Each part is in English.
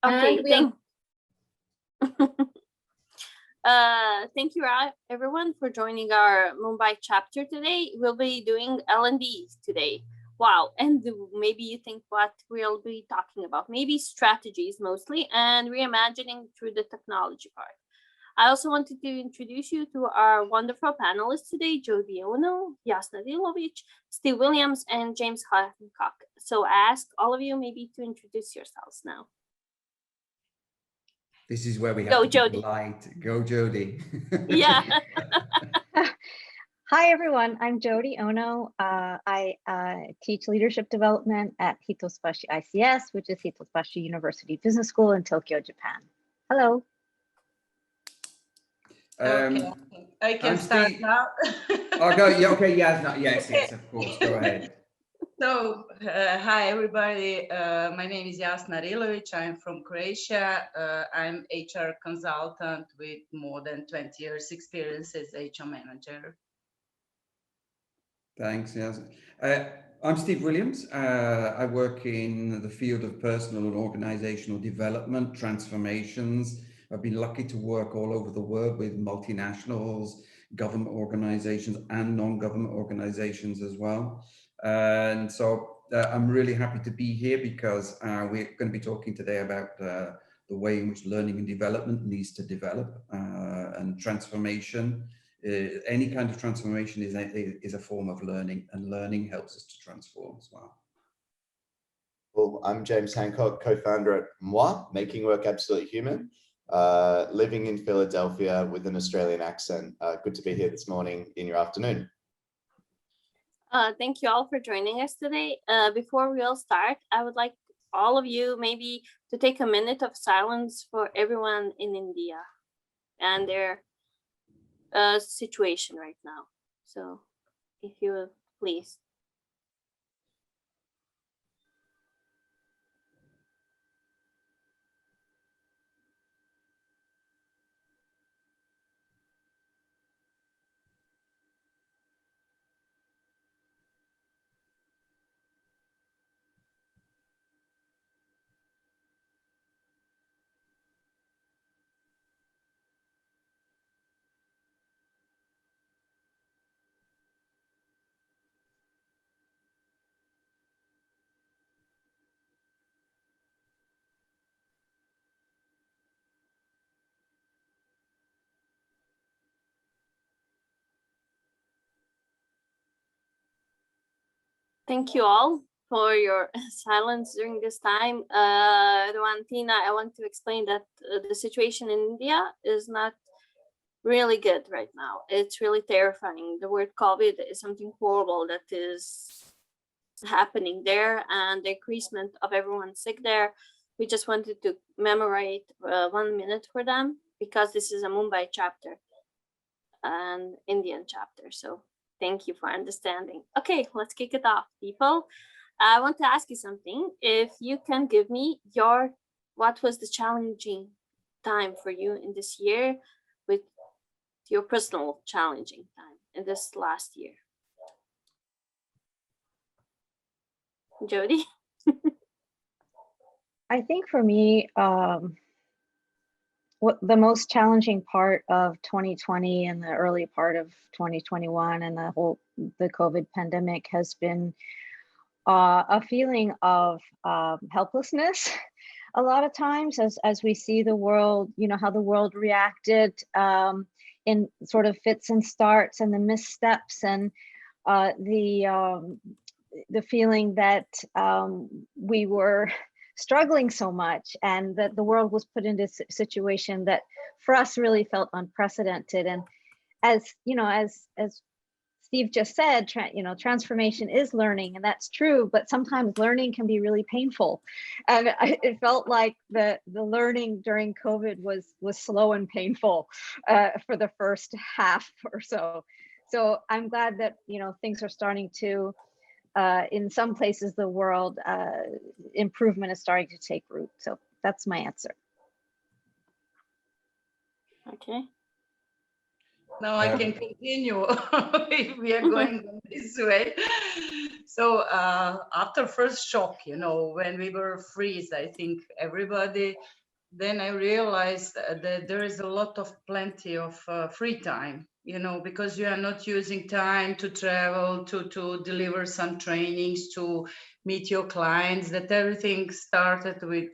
Okay, thank you everyone for joining our Mumbai chapter today. We'll be doing L&D today. Wow, and maybe you think what we'll be talking about, maybe strategies mostly, and reimagining through the technology part. I also wanted to introduce you to our wonderful panelists today, Jody Ono, Jasna Dilovic, Steve Williams, and James Hancock. So I ask all of you maybe to introduce yourselves now. This is where we have to be polite. Go, Jody. Yeah. Hi, everyone. I'm Jody Ono. I teach leadership development at Hitosbashi ICS, which is Hitosbashi University Business School in Tokyo, Japan. Hello. Okay, I can start now. Oh, go. Yeah, okay, yes, of course. Go ahead. So, hi, everybody. My name is Jasna Rilovic. I'm from Croatia. I'm HR consultant with more than 20 years experience as HR manager. Thanks, Jasna. I'm Steve Williams. I work in the field of personal and organizational development, transformations. I've been lucky to work all over the world with multinationals, government organizations, and non-government organizations as well. And so I'm really happy to be here because we're going to be talking today about the way in which learning and development needs to develop and transformation. Any kind of transformation is a form of learning, and learning helps us to transform as well. Well, I'm James Hancock, co-founder at Moi, Making Work Absolutely Human, living in Philadelphia with an Australian accent. Good to be here this morning in your afternoon. Thank you all for joining us today. Before we all start, I would like all of you maybe to take a minute of silence for everyone in India and their situation right now. So if you would, please. Thank you all for your silence during this time. Tina, I want to explain that the situation in India is not really good right now. It's really terrifying. The word COVID is something horrible that is happening there, and the increasement of everyone sick there. We just wanted to commemorate 1 minute for them because this is a Mumbai chapter and Indian chapter. So thank you for understanding. Okay, let's kick it off, people. I want to ask you something. If you can give me what was the challenging time for you in this year, with your personal challenging time in this last year. Jody? I think for me, what the most challenging part of 2020 and the early part of 2021 and the COVID pandemic has been a feeling of helplessness. A lot of times as we see the world, how the world reacted in sort of fits and starts and the missteps and the feeling that we were struggling so much and that the world was put into a situation that for us really felt unprecedented. And as Steve just said, transformation is learning, and that's true, but sometimes learning can be really painful. And it felt like the learning during COVID was slow and painful for the first half or so. So I'm glad that, things are starting to, in some places of the world, improvement is starting to take root. So that's my answer. Okay. Now I can continue if we are going this way. So after first shock, when we were freeze, I think everybody, then I realized that there is a lot of plenty of free time, because you are not using time to travel, to deliver some trainings, to meet your clients, that everything started with,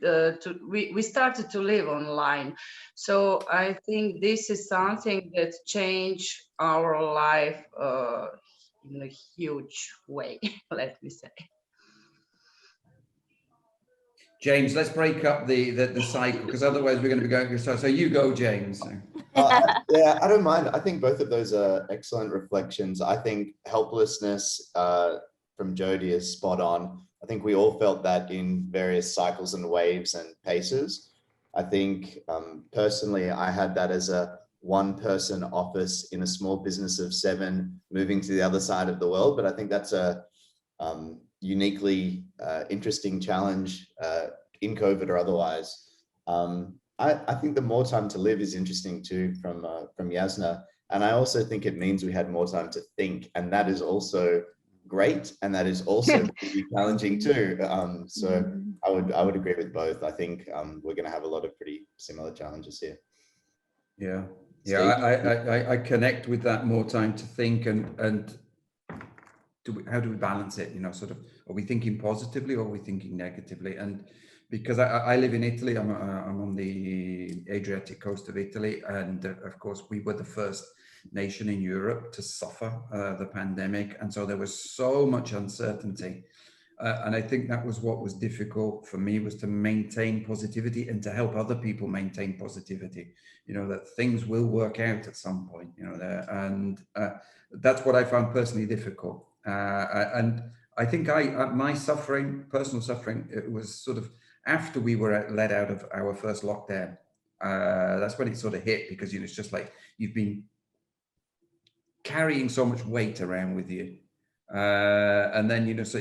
we started to live online. So I think this is something that changed our life in a huge way, let me say. James, let's break up the cycle, because otherwise we're going to be going. So you go, James. Yeah, I don't mind. I think both of those are excellent reflections. I think helplessness from Jody is spot on. I think we all felt that in various cycles and waves and paces. I think personally, I had that as a one-person office in a small business of 7, moving to the other side of the world. But I think that's a uniquely interesting challenge in COVID or otherwise. I think the more time to live is interesting too, from Yasna. And I also think it means we had more time to think, and that is also great, and that is also pretty challenging too. So I would agree with both. I think we're going to have a lot of pretty similar challenges here. Yeah, yeah, I connect with that more time to think, and how do we balance it? Sort of, are we thinking positively or are we thinking negatively? And because I live in Italy, I'm on the Adriatic coast of Italy, and of course we were the first nation in Europe to suffer the pandemic, and so there was so much uncertainty. And I think that was what was difficult for me, was to maintain positivity and to help other people maintain positivity, that things will work out at some point, and that's what I found personally difficult. And I think my suffering, personal suffering, it was sort of after we were let out of our first lockdown. That's when it sort of hit, because it's just like you've been carrying so much weight around with you. And then, so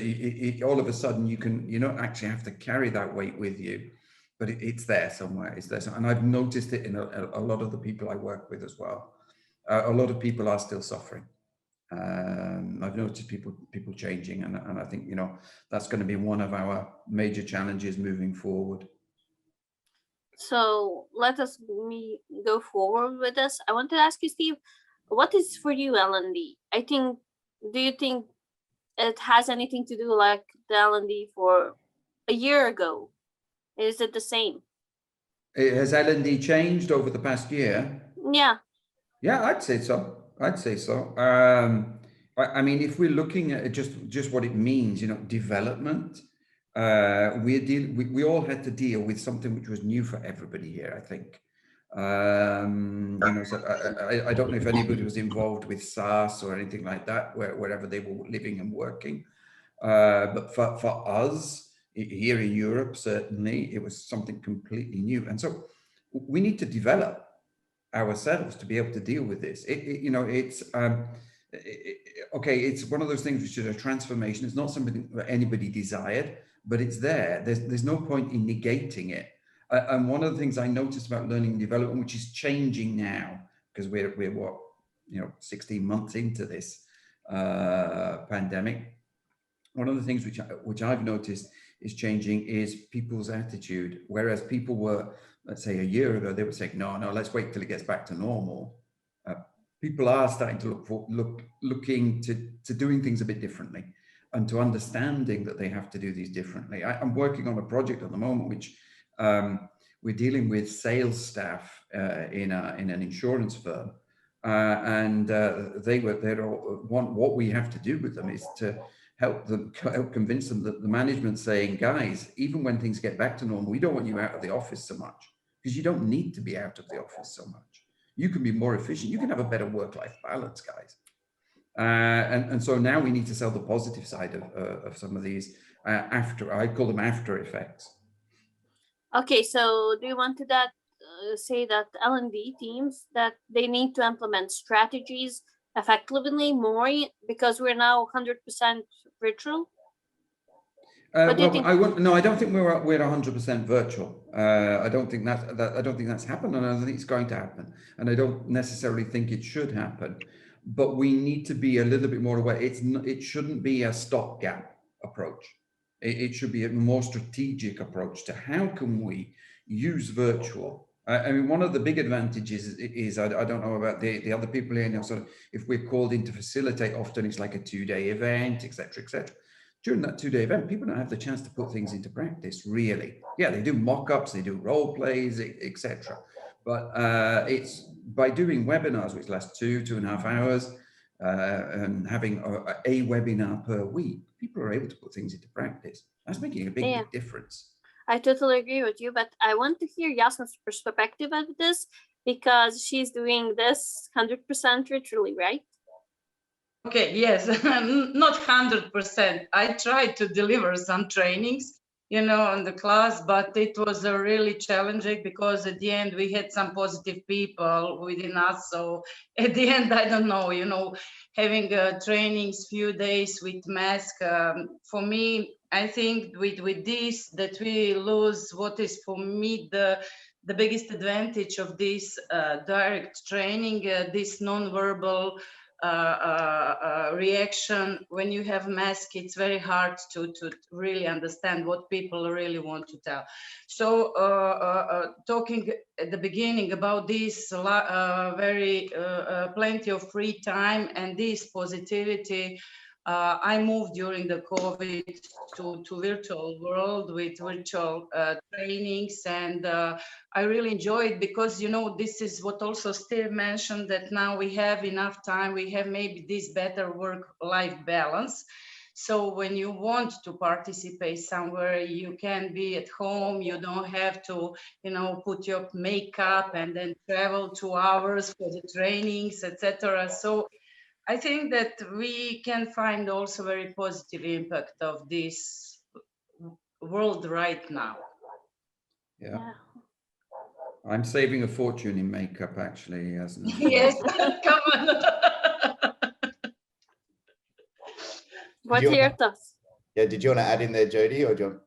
all of a sudden you don't actually have to carry that weight with you, but it's there somewhere. It's there. And I've noticed it in a lot of the people I work with as well. A lot of people are still suffering. I've noticed people changing, and I think, that's going to be one of our major challenges moving forward. So let us go forward with this. I want to ask you, Steve, what is for you L&D? Do you think it has anything to do like the L&D for a year ago? Is it the same? Has L&D changed over the past year? Yeah. Yeah, I'd say so. I mean, if we're looking at just what it means, development, we all had to deal with something which was new for everybody here, I think. So I don't know if anybody was involved with SaaS or anything like that, wherever they were living and working. But for us here in Europe, certainly it was something completely new. And so we need to develop ourselves to be able to deal with this. It's one of those things which is a transformation. It's not something that anybody desired, but it's there. There's no point in negating it. And one of the things I noticed about learning and development, which is changing now, because we're 16 months into this pandemic. One of the things which I've noticed is changing is people's attitude. Whereas people were, let's say a year ago, they were saying, no, let's wait till it gets back to normal. People are starting to looking to doing things a bit differently, and to understanding that they have to do these differently. I'm working on a project at the moment, which we're dealing with sales staff in an insurance firm. What we have to do with them is to help convince them that the management's saying, guys, even when things get back to normal, we don't want you out of the office so much, because you don't need to be out of the office so much. You can be more efficient. You can have a better work-life balance, guys. And so now we need to sell the positive side of some of these I call them after effects. Okay, so do you want to say that L&D teams, that they need to implement strategies effectively more, because we're now 100% virtual? What do you think? I don't think we're 100% virtual. I don't think I don't think that's happened, and I don't think it's going to happen, and I don't necessarily think it should happen. But we need to be a little bit more aware. It shouldn't be a stopgap approach. It should be a more strategic approach to how can we use virtual. I mean, one of the big advantages is I don't know about the other people here. You know, sort of if we're called in to facilitate, often it's like a 2-day event, etc., etc. During that 2-day event, people don't have the chance to put things into practice, really. Yeah, they do mock-ups, they do role plays, etc. But it's by doing webinars, which last 2.5 hours, and having a webinar per week, people are able to put things into practice. That's making a big difference. I totally agree with you, but I want to hear Yasna's perspective of this because she's doing this 100% virtually, right? Okay, yes, not 100%. I tried to deliver some trainings, you know, on the class, but it was really challenging because at the end we had some positive people within us. So at the end, I don't know, you know, having trainings few days with mask, for me, I think with this that we lose what is for me the biggest advantage of this direct training, this non-verbal reaction. When you have mask, it's very hard to really understand what people really want to tell. So talking at the beginning about this very plenty of free time and this positivity, I moved during the COVID to virtual world with virtual trainings, and I really enjoy it because, you know, this is what also Steve mentioned, that now we have enough time, we have maybe this better work-life balance. So when you want to participate somewhere, you can be at home, you don't have to, you know, put your makeup and then travel 2 hours for the trainings, etc. So I think that we can find also very positive impact of this world right now. Yeah. I'm saving a fortune in makeup, actually. Yes, come on. What are your thoughts? Yeah, did you want to add in there, Jody, or do you?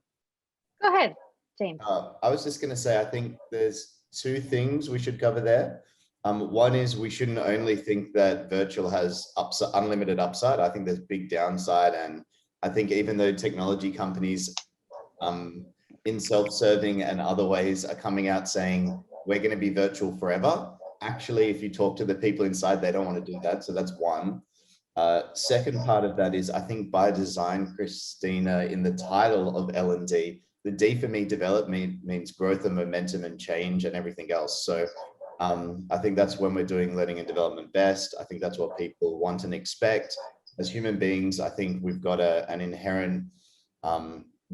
Go ahead, James. I was just going to say, I think there's 2 things we should cover there. One is we shouldn't only think that virtual has unlimited upside. I think there's big downside. And I think even though technology companies in self-serving and other ways are coming out saying, we're going to be virtual forever, actually, if you talk to the people inside, they don't want to do that. So that's one. Second part of that is, I think by design, Christina, in the title of L&D, the D for me, development, means growth and momentum and change and everything else. So I think that's when we're doing learning and development best. I think that's what people want and expect. As human beings, I think we've got an inherent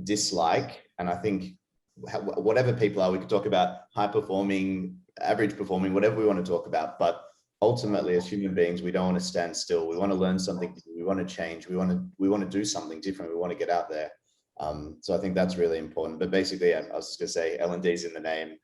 dislike. And I think whatever people are, we could talk about high performing, average performing, whatever we want to talk about. But ultimately, as human beings, we don't want to stand still. We want to learn something. We want to change. We want to do something different. We want to get out there. So I think that's really important. But basically, I was just going to say, L&D is in the name.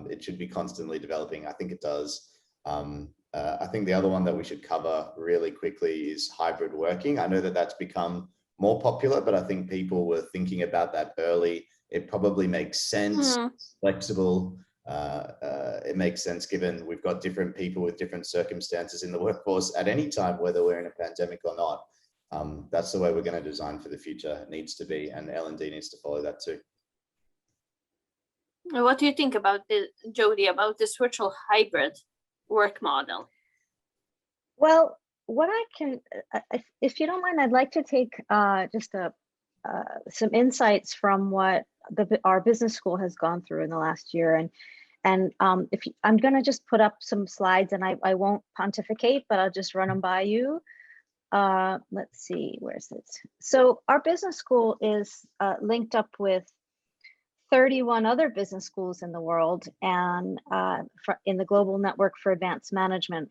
It should be constantly developing. I think it does. I think the other one that we should cover really quickly is hybrid working. I know that that's become more popular, but I think people were thinking about that early. It probably makes sense, flexible. It makes sense given we've got different people with different circumstances in the workforce at any time, whether we're in a pandemic or not. That's the way we're going to design for the future. It needs to be, and L&D needs to follow that too. What do you think about Jody, about this virtual hybrid work model? Well, what I can, if you don't mind, I'd like to take just some insights from what our business school has gone through in the last year. And I'm going to just put up some slides, and I won't pontificate, but I'll just run them by you. Let's see, where's it? So our business school is linked up with 31 other business schools in the world, and in the Global Network for Advanced Management.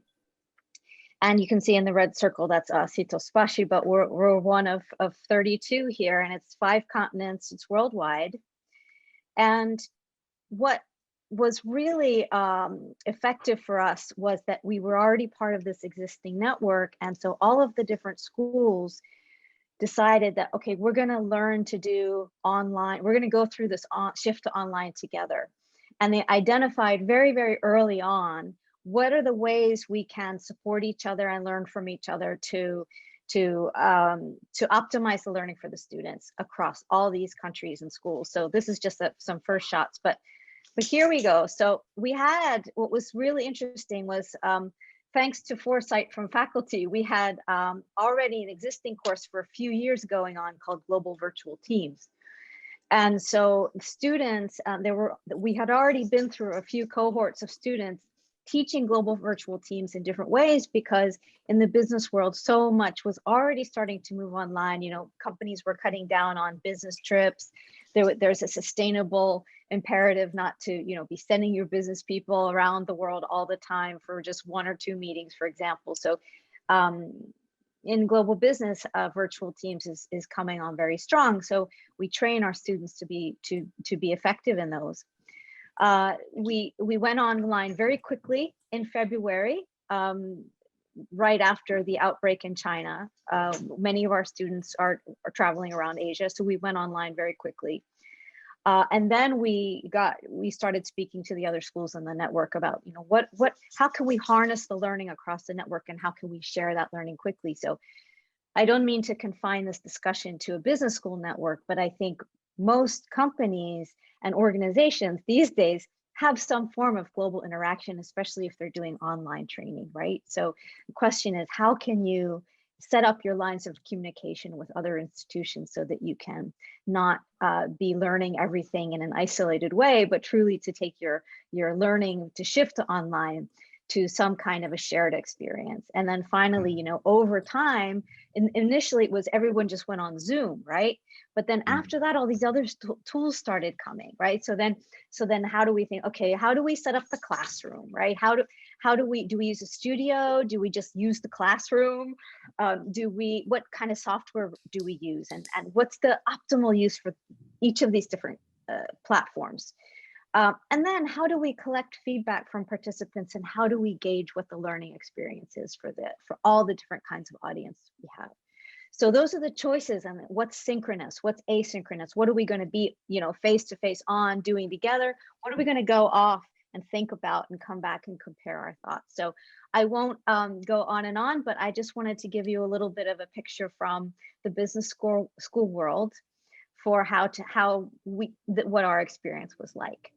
And you can see in the red circle, that's Sitospashi, but we're one of 32 here, and it's 5 continents, it's worldwide. And what was really effective for us was that we were already part of this existing network. And so all of the different schools decided that, okay, we're going to learn to do online. We're going to go through this shift to online together. And they identified very, very early on, what are the ways we can support each other and learn from each other to optimize the learning for the students across all these countries and schools. So this is just some first shots, but here we go. So we had, what was really interesting was, thanks to foresight from faculty, we had already an existing course for a few years going on called Global Virtual Teams. And so students, we had already been through a few cohorts of students teaching global virtual teams in different ways, because in the business world, so much was already starting to move online. You know, companies were cutting down on business trips. There's a sustainable imperative not to, you know, be sending your business people around the world all the time for just 1 or 2 meetings, for example. So in global business, virtual teams is coming on very strong. So we train our students to be effective in those. We went online very quickly in February, right after the outbreak in China. Many of our students are traveling around Asia, so we went online very quickly. And then we started speaking to the other schools in the network about, you know, how can we harness the learning across the network, and how can we share that learning quickly? So I don't mean to confine this discussion to a business school network, but I think most companies and organizations these days have some form of global interaction, especially if they're doing online training, right? So the question is, how can you set up your lines of communication with other institutions so that you can not be learning everything in an isolated way, but truly to take your learning to shift to online to some kind of a shared experience. And then finally, you know, over time, initially it was everyone just went on Zoom, right? But then after that, all these other tools started coming, right? So then how do we think, okay, how do we set up the classroom, right? Do we use a studio? Do we just use the classroom? What kind of software do we use? And what's the optimal use for each of these different platforms? And then how do we collect feedback from participants, and how do we gauge what the learning experience is for all the different kinds of audience we have? So those are the choices, and what's synchronous, what's asynchronous, what are we going to be, you know, face to face on doing together? What are we going to go off and think about and come back and compare our thoughts? So I won't go on and on, but I just wanted to give you a little bit of a picture from the business school world for what our experience was like.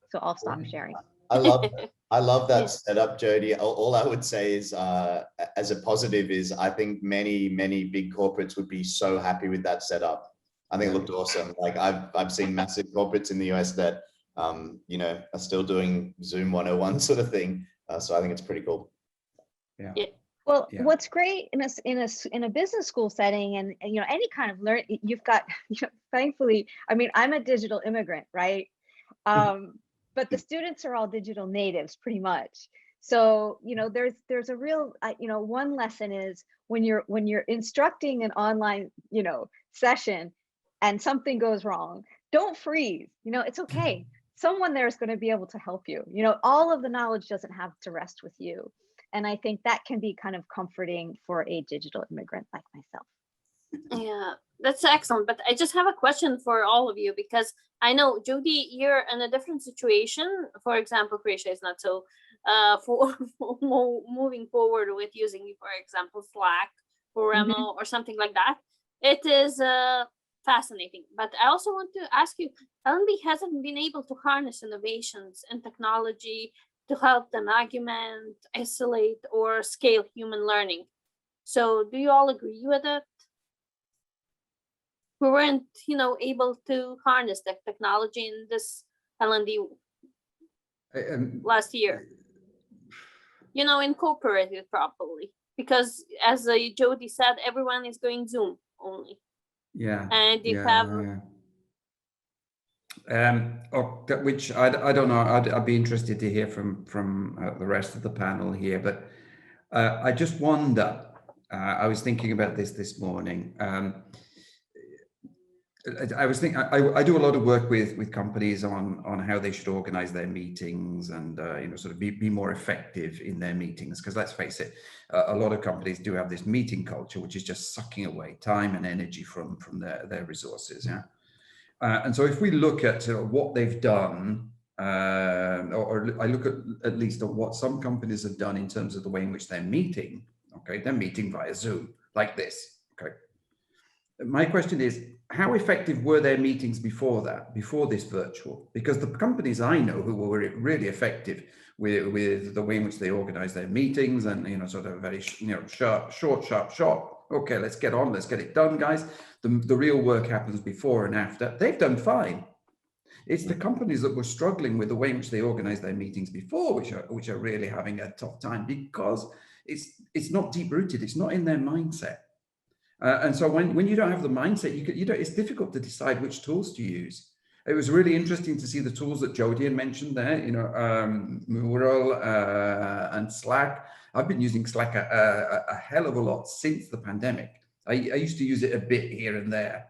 So I'll stop sharing. I love that setup, Jody. All I would say is, as a positive, is I think many big corporates would be so happy with that setup. I think it looked awesome. Like I've seen massive corporates in the US that you know, are still doing Zoom 101 sort of thing. So I think it's pretty cool. Yeah. Well, what's great in a business school setting, and you know, any kind of learning, you've got, you know, thankfully, I mean, I'm a digital immigrant, right? But the students are all digital natives pretty much. So, you know, there's a real, you know, one lesson is when you're instructing an online, you know, session and something goes wrong, don't freeze. You know, it's okay. Someone there is going to be able to help you. You know, all of the knowledge doesn't have to rest with you. And I think that can be kind of comforting for a digital immigrant like myself. Yeah, that's excellent. But I just have a question for all of you, because I know, Jody, you're in a different situation. For example, Croatia is not so for moving forward with using, for example, Slack or Remo or something like that. It is fascinating. But I also want to ask you, LNB hasn't been able to harness innovations in technology to help them augment, isolate, or scale human learning. So do you all agree with it? We weren't, you know, able to harness the technology in this LND last year. You know, incorporated properly, because as Jody said, everyone is going Zoom only. Yeah. And you have. Which I don't know. I'd be interested to hear from the rest of the panel here, but I just wonder. I was thinking about this morning. I was thinking, I do a lot of work with companies on how they should organize their meetings and sort of be more effective in their meetings, because let's face it, a lot of companies do have this meeting culture which is just sucking away time and energy from their resources. Yeah. And so if we look at what they've done, or I look at least at what some companies have done in terms of the way in which they're meeting. Okay, they're meeting via Zoom like this. Okay. My question is, how effective were their meetings before that, before this virtual? Because the companies I know who were really effective with the way in which they organize their meetings and, sort of very, sharp. Okay, let's get on, let's get it done, guys. The real work happens before and after. They've done fine. It's the companies that were struggling with the way in which they organize their meetings before, which are really having a tough time, because it's not deep rooted. It's not in their mindset. And so when you don't have the mindset, it's difficult to decide which tools to use. It was really interesting to see the tools that Jodian mentioned there, Mural and Slack. I've been using Slack a hell of a lot since the pandemic. I used to use it a bit here and there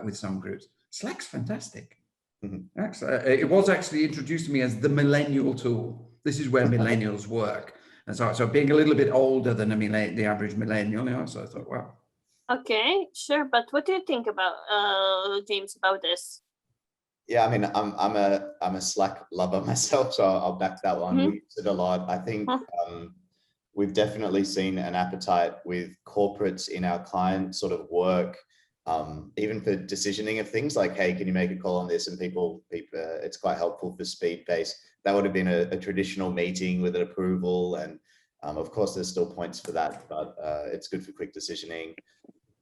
with some groups. Slack's fantastic. Mm-hmm. It was actually introduced to me as the millennial tool. This is where millennials work. And so being a little bit older than the average millennial, so I thought, wow. Okay, sure. But what do you think about James about this? Yeah, I mean, I'm a Slack lover myself, so I'll back that one. We use it a lot. I think we've definitely seen an appetite with corporates in our client sort of work, even for decisioning of things like, hey, can you make a call on this? And people it's quite helpful for speed base. That would have been a traditional meeting with an approval, and of course, there's still points for that, but it's good for quick decisioning.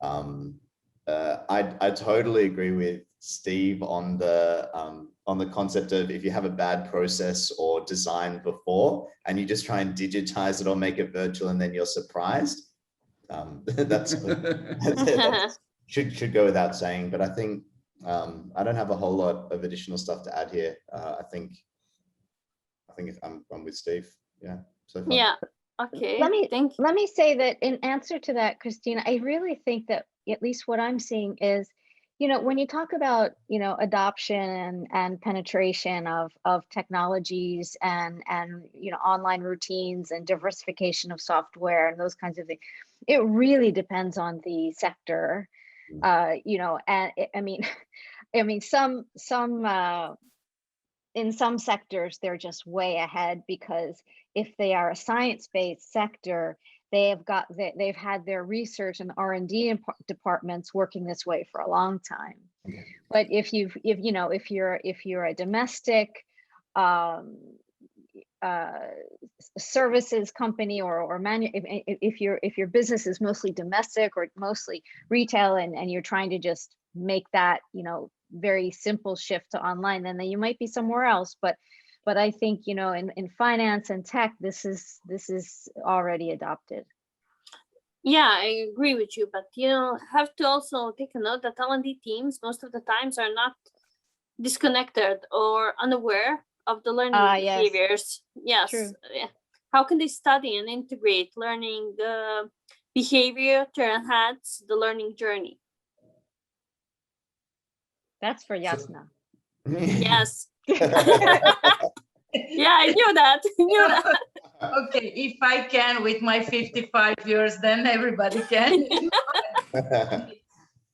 I totally agree with Steve on the concept of if you have a bad process or design before and you just try and digitize it or make it virtual and then you're surprised, that's should go without saying. But I think I don't have a whole lot of additional stuff to add here. I think I'm with Steve. Yeah, so far. Yeah. Okay. Let me say that in answer to that, Christina, I really think that at least what I'm seeing is, when you talk about, adoption and penetration of technologies and online routines and diversification of software and those kinds of things, it really depends on the sector. And I mean, some in some sectors, they're just way ahead, because if they are a science-based sector, they've had their research and R&D departments working this way for a long time. Okay. But if you're a domestic services company or if your business is mostly domestic or mostly retail and you're trying to just make that very simple shift to online, then you might be somewhere else. But I think in finance and tech, this is already adopted. Yeah, I agree with you, but have to also take a note that L&D teams most of the times are not disconnected or unaware of the learning behaviors. Yes. True. Yeah. How can they study and integrate learning behavior to enhance the learning journey? That's for Jasna. Yes. Yeah, I knew that. Okay, if I can with my 55 years, then everybody can.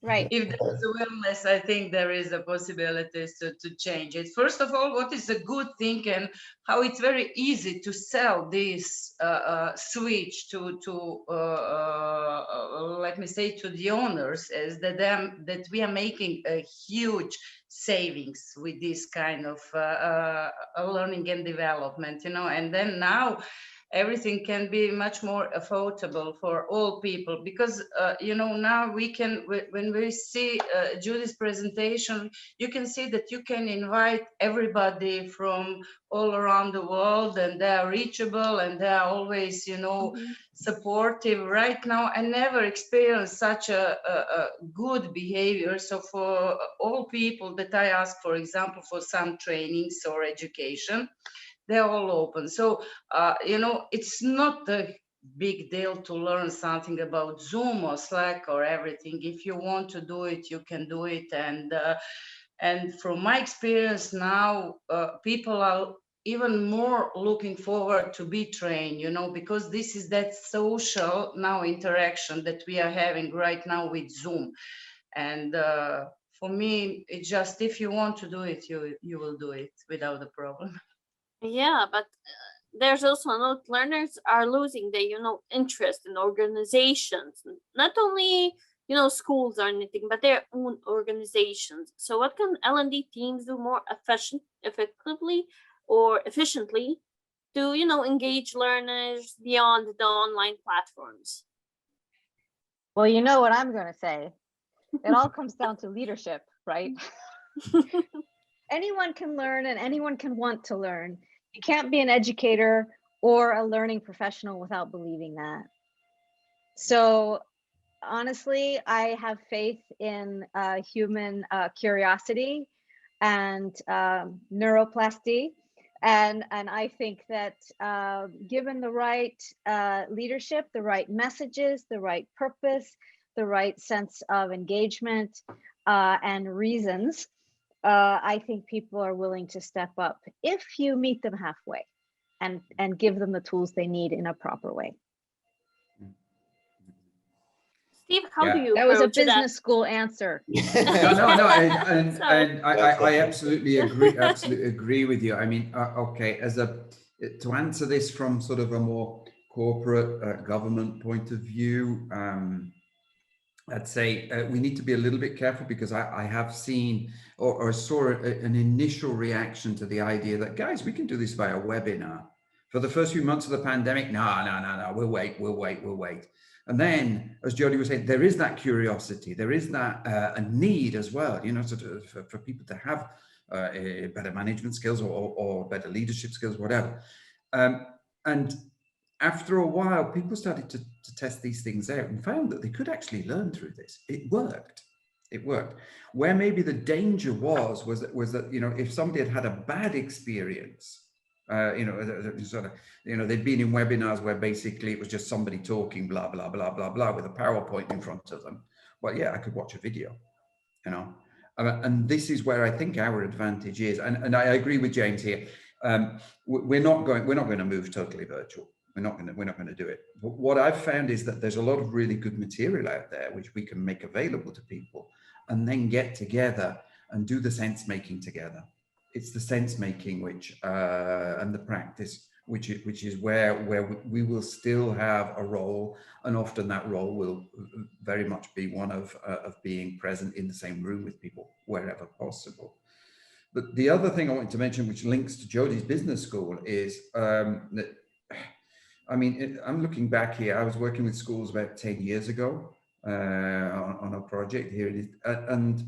Right. If there's a willingness, I think there is a possibility to change it. First of all, what is a good thing and how it's very easy to sell this switch to let me say, to the owners, is that we are making a huge savings with this kind of learning and development, and then now everything can be much more affordable for all people, because now we can, when we see Judy's presentation, you can see that you can invite everybody from all around the world, and they are reachable and they are always supportive. Right now I never experienced such a good behavior. So for all people that I ask, for example, for some trainings or education, they're all open. So, it's not a big deal to learn something about Zoom or Slack or everything. If you want to do it, you can do it. And from my experience now, people are even more looking forward to be trained, you know, because this is that social now interaction that we are having right now with Zoom. And for me, it's just, if you want to do it, you will do it without a problem. Yeah, but there's also a note, learners are losing their, interest in organizations, not only, schools or anything, but their own organizations. So what can L&D teams do more effectively or efficiently to, engage learners beyond the online platforms? Well, you know what I'm going to say. It all comes down to leadership, right? Anyone can learn and anyone can want to learn. You can't be an educator or a learning professional without believing that. So honestly, I have faith in human curiosity and neuroplasty. And I think that given the right leadership, the right messages, the right purpose, the right sense of engagement and reasons, I think people are willing to step up if you meet them halfway and give them the tools they need in a proper way. Steve, how do you That was a approach that? business school answer. No, and Sorry. I absolutely agree with you. I mean, okay, to answer this from sort of a more corporate government point of view, I'd say we need to be a little bit careful, because I have seen or saw an initial reaction to the idea that, guys, we can do this via webinar. For the first few months of the pandemic, no, we'll wait. And then, as Jody was saying, there is that curiosity, there is that a need as well, sort of for people to have better management skills or better leadership skills, whatever. And after a while, people started to test these things out and found that they could actually learn through this. It worked. Where maybe the danger was that if somebody had a bad experience, they'd been in webinars where basically it was just somebody talking blah blah blah blah blah with a PowerPoint in front of them. Well, yeah, I could watch a video, and this is where I think our advantage is. And I agree with James here. We're not going to move totally virtual. We're not going to do it. But what I've found is that there's a lot of really good material out there which we can make available to people, and then get together and do the sense making together. It's the sense making which and the practice which is where we will still have a role, and often that role will very much be one of being present in the same room with people wherever possible. But the other thing I want to mention, which links to Jodie's business school, is that, I mean, I'm looking back here. I was working with schools about 10 years ago on a project here, and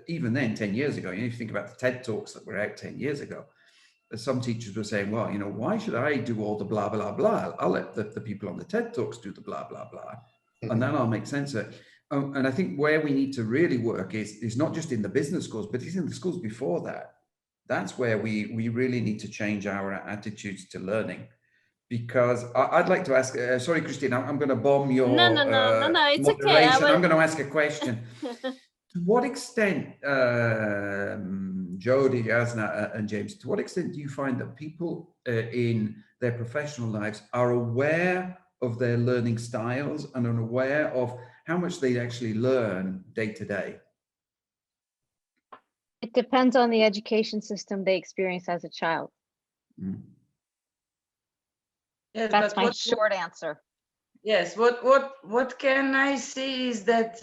even then, 10 years ago, if you think about the TED Talks that were out 10 years ago, some teachers were saying, well, why should I do all the blah, blah, blah? I'll let the people on the TED Talks do the blah, blah, blah, and then I'll make sense of it. And I think where we need to really work is not just in the business schools, but it's in the schools before that. That's where we really need to change our attitudes to learning. Because I'd like to ask, sorry, Christine, I'm going to bomb your No, it's moderation. okay. I'm going to ask a question. To what extent, Jody, Jasna, and James, to what extent do you find that people in their professional lives are aware of their learning styles and are aware of how much they actually learn day to day? It depends on the education system they experience as a child. Yes, that's my short answer. Yes, what can I see is that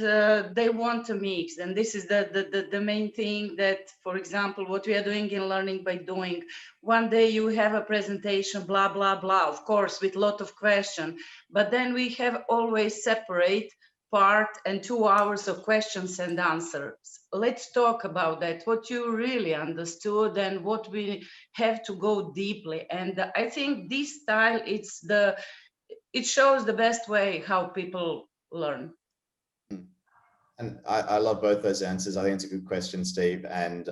they want a mix, and this is the main thing. That, for example, what we are doing in Learning by Doing, one day you have a presentation, blah blah blah, of course, with a lot of questions, but then we have always separate part and 2 hours of questions and answers. Let's talk about that, what you really understood and what we have to go deeply. And I think this style, it shows the best way how people learn. And I love both those answers. I think it's a good question, Steve. And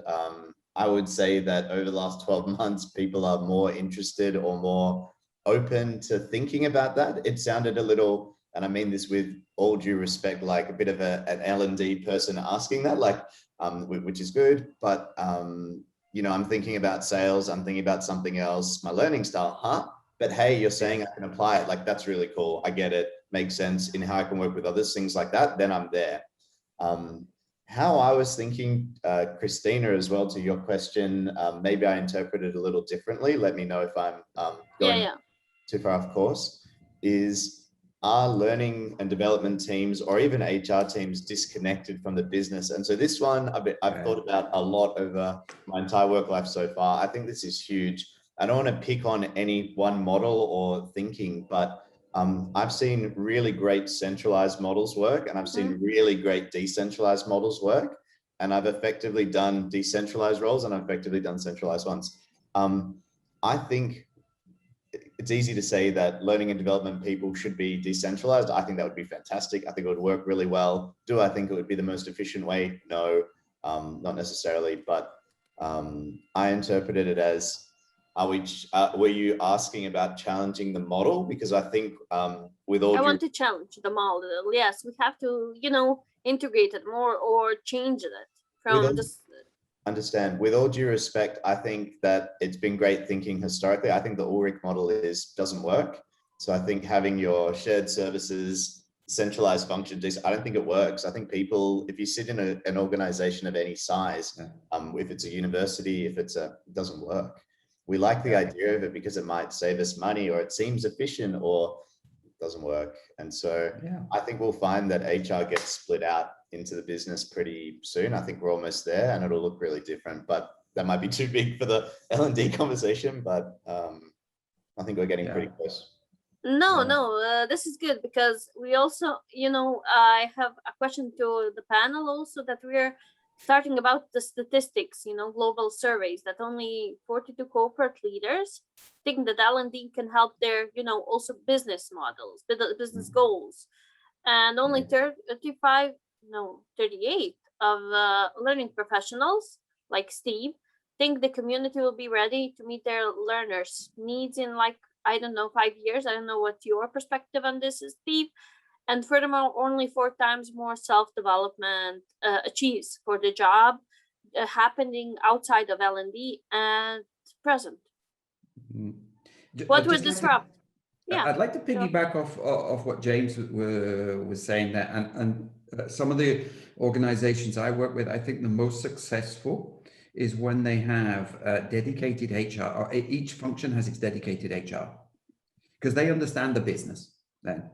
I would say that over the last 12 months, people are more interested or more open to thinking about that. It sounded a little, and I mean this with all due respect, like a bit of an L&D person asking that, like, which is good. But, you know, I'm thinking about sales, I'm thinking about something else, my learning style, but hey, you're saying I can apply it. Like, that's really cool. I get it. Makes sense in how I can work with others, things like that. Then I'm there. How I was thinking, Christina, as well, to your question, maybe I interpreted a little differently. Let me know if I'm going too far off course. Are learning and development teams or even HR teams disconnected from the business? And so this one I've thought about a lot over my entire work life so far. I think this is huge. I don't want to pick on any one model or thinking, but I've seen really great centralized models work, and I've seen really great decentralized models work. And I've effectively done decentralized roles, and I've effectively done centralized ones. I think it's easy to say that learning and development people should be decentralized. I think that would be fantastic. I think it would work really well. Do I think it would be the most efficient way? No, not necessarily. But I interpreted it as, were you asking about challenging the model? Because I think with all I want to challenge the model. Yes, we have to, you know, integrate it more or change it from just. Understand. With all due respect, I think that it's been great thinking historically. I think the Ulrich model doesn't work. So I think having your shared services, centralized functions, I don't think it works. I think people, if you sit in an organization of any size, if it's a university, it doesn't work. We like the idea of it because it might save us money, or it seems efficient, or it doesn't work. And so I think we'll find that HR gets split out into the business pretty soon. I think we're almost there, and it'll look really different, but that might be too big for the L&D conversation, but I think we're getting pretty close. No, this is good, because we also, you know, I have a question to the panel also, that we're starting about the statistics, you know, global surveys, that only 42 corporate leaders think that L&D can help their, you know, also business models, business goals. And only 38 of learning professionals like Steve think the community will be ready to meet their learners' needs in, like, I don't know, 5 years. I don't know what your perspective on this is, Steve. And furthermore, only 4 times more self-development achieves for the job happening outside of L&D and present. What would disrupt? I'd like to piggyback off what James was saying there, and some of the organizations I work with, I think the most successful is when they have dedicated HR, or each function has its dedicated HR, because they understand the business then.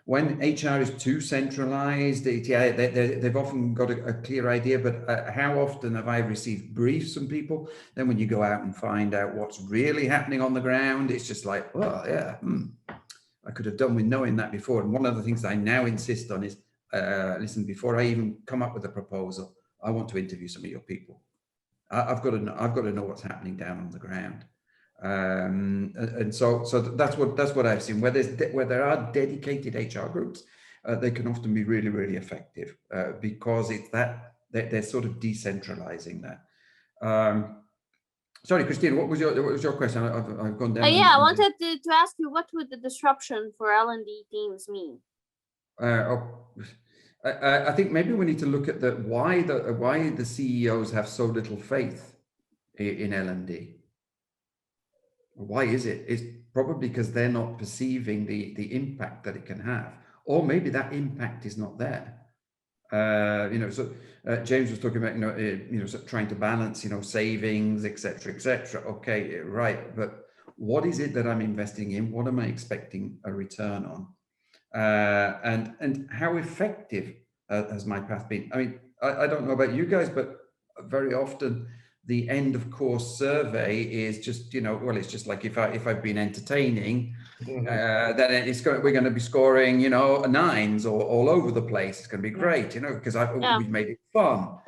When HR is too centralized, they've often got a clear idea, but how often have I received briefs from people? Then when you go out and find out what's really happening on the ground, it's just like, well, I could have done with knowing that before. And one of the things I now insist on is, listen, before I even come up with a proposal, I want to interview some of your people. I've got to know what's happening down on the ground. And so that's what I've seen. Where there are dedicated HR groups, they can often be really, really effective because it's that they're sort of decentralizing that. Sorry, Christine, what was your question? I've gone down. I wanted to ask you, what would the disruption for L&D teams mean? I think maybe we need to look at why the CEOs have so little faith in L&D. Why is it? It's probably because they're not perceiving the impact that it can have, or maybe that impact is not there. James was talking about sort of trying to balance savings, etc. Okay, right, but what is it that I'm investing in? What am I expecting a return on? And how effective has my path been? I mean, I don't know about you guys, but very often the end of course survey is just, it's just like if I've been entertaining, then we're going to be scoring, nines all over the place. It's going to be great, because we've made it fun.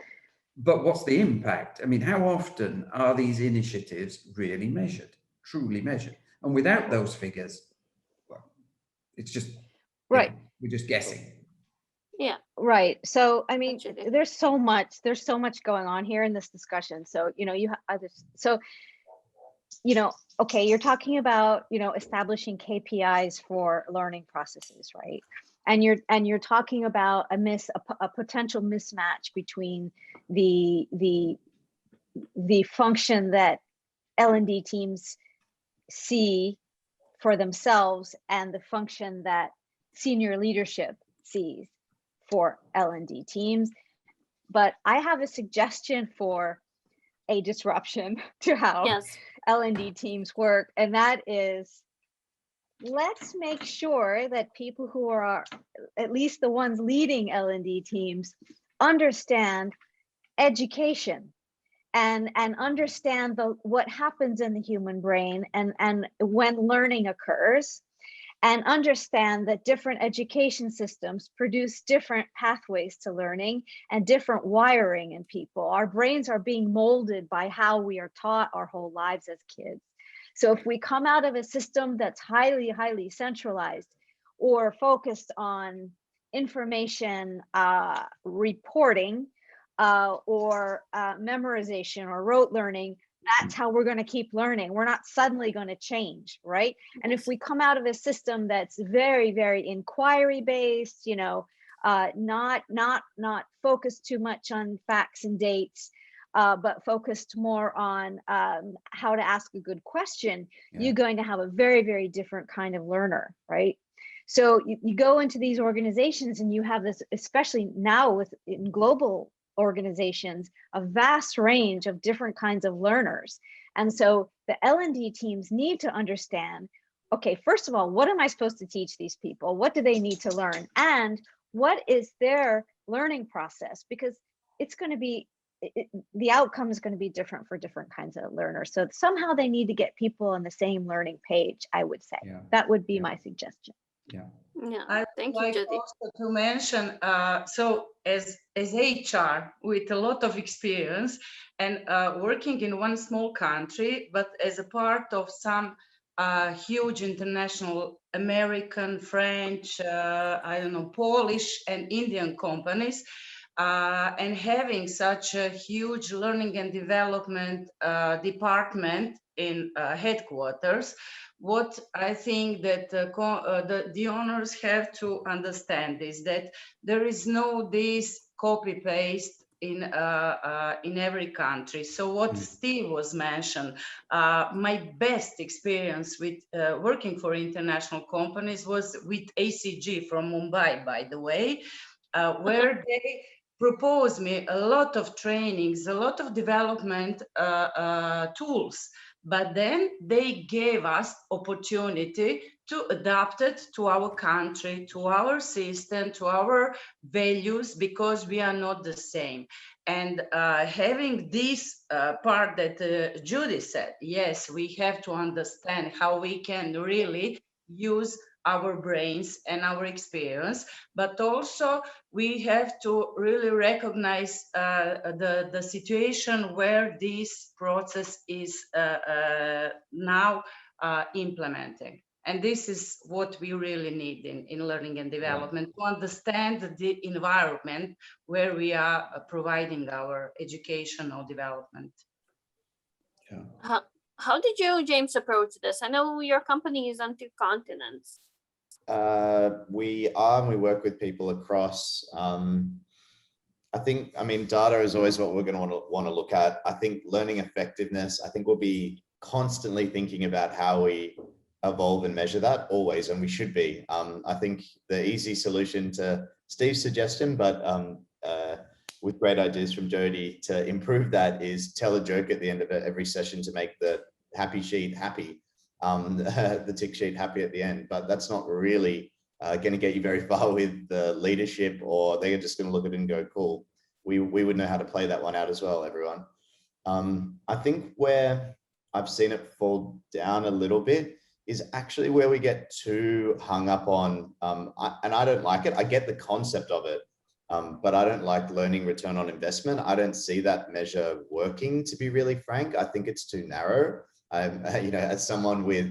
But what's the impact? I mean, how often are these initiatives really measured, truly measured? And without those figures, well, it's just, right. We're just guessing. Yeah. Right. So, I mean, there's so much going on here in this discussion. So, okay, you're talking about, establishing KPIs for learning processes, right? And you're talking about a potential mismatch between the function that L&D teams see for themselves and the function that senior leadership sees for L&D teams. But I have a suggestion for a disruption to how Yes. L&D teams work, and that is, let's make sure that people who are at least the ones leading L&D teams understand education and understand what happens in the human brain and when learning occurs, and understand that different education systems produce different pathways to learning and different wiring in people. Our brains are being molded by how we are taught our whole lives as kids. So if we come out of a system that's highly centralized or focused on information reporting or memorization or rote learning, that's how we're going to keep learning. We're not suddenly going to change, right? And if we come out of a system that's very inquiry based, not focused too much on facts and dates, but focused more on how to ask a good question, you're going to have a very different kind of learner, right? So you go into these organizations and you have this, especially now in global organizations, a vast range of different kinds of learners. And so the L&D teams need to understand, okay, first of all, what am I supposed to teach these people? What do they need to learn? And what is their learning process? Because it's going to be, the outcome is going to be different for different kinds of learners. So somehow they need to get people on the same learning page, I would say. That would be my suggestion. Thank you, like Judy. also to mention, so as HR with a lot of experience and working in one small country, but as a part of some huge international American, French, Polish and Indian companies, and having such a huge learning and development department in headquarters, what I think that the owners have to understand is that there is no this copy paste in every country. So what Steve was mentioned, my best experience with working for international companies was with ACG from Mumbai, by the way, where they proposed me a lot of trainings, a lot of development tools. But then they gave us opportunity to adapt it to our country, to our system, to our values, because we are not the same. And having this part that Judy said, yes, we have to understand how we can really use our brains and our experience, but also we have to really recognize the situation where this process is now implementing. And this is what we really need in learning and development, to understand the environment where we are providing our educational development. How did you, James, approach this? I know your company is on 2 continents. We work with people across, data is always what we're going to want to look at. I think learning effectiveness, I think we'll be constantly thinking about how we evolve and measure that always, and we should be. I think the easy solution to Steve's suggestion, but with great ideas from Jody to improve that, is tell a joke at the end of every session to make the happy sheet happy. The tick sheet happy at the end, but that's not really going to get you very far with the leadership, or they're just going to look at it and go, cool. We would know how to play that one out as well, everyone. I think where I've seen it fall down a little bit is actually where we get too hung up on, and I don't like it. I get the concept of it, but I don't like learning return on investment. I don't see that measure working, to be really frank. I think it's too narrow. As someone with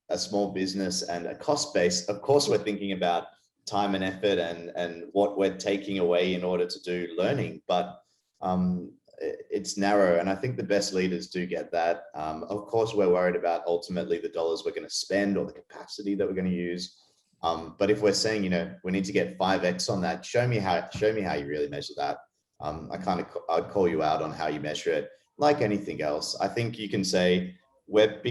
a small business and a cost base, of course, we're thinking about time and effort and what we're taking away in order to do learning. But it's narrow. And I think the best leaders do get that. Of course, we're worried about ultimately the dollars we're going to spend or the capacity that we're going to use. But if we're saying, you know, we need to get 5x on that, show me how you really measure that. I'd call you out on how you measure it. Like anything else, I think you can say we're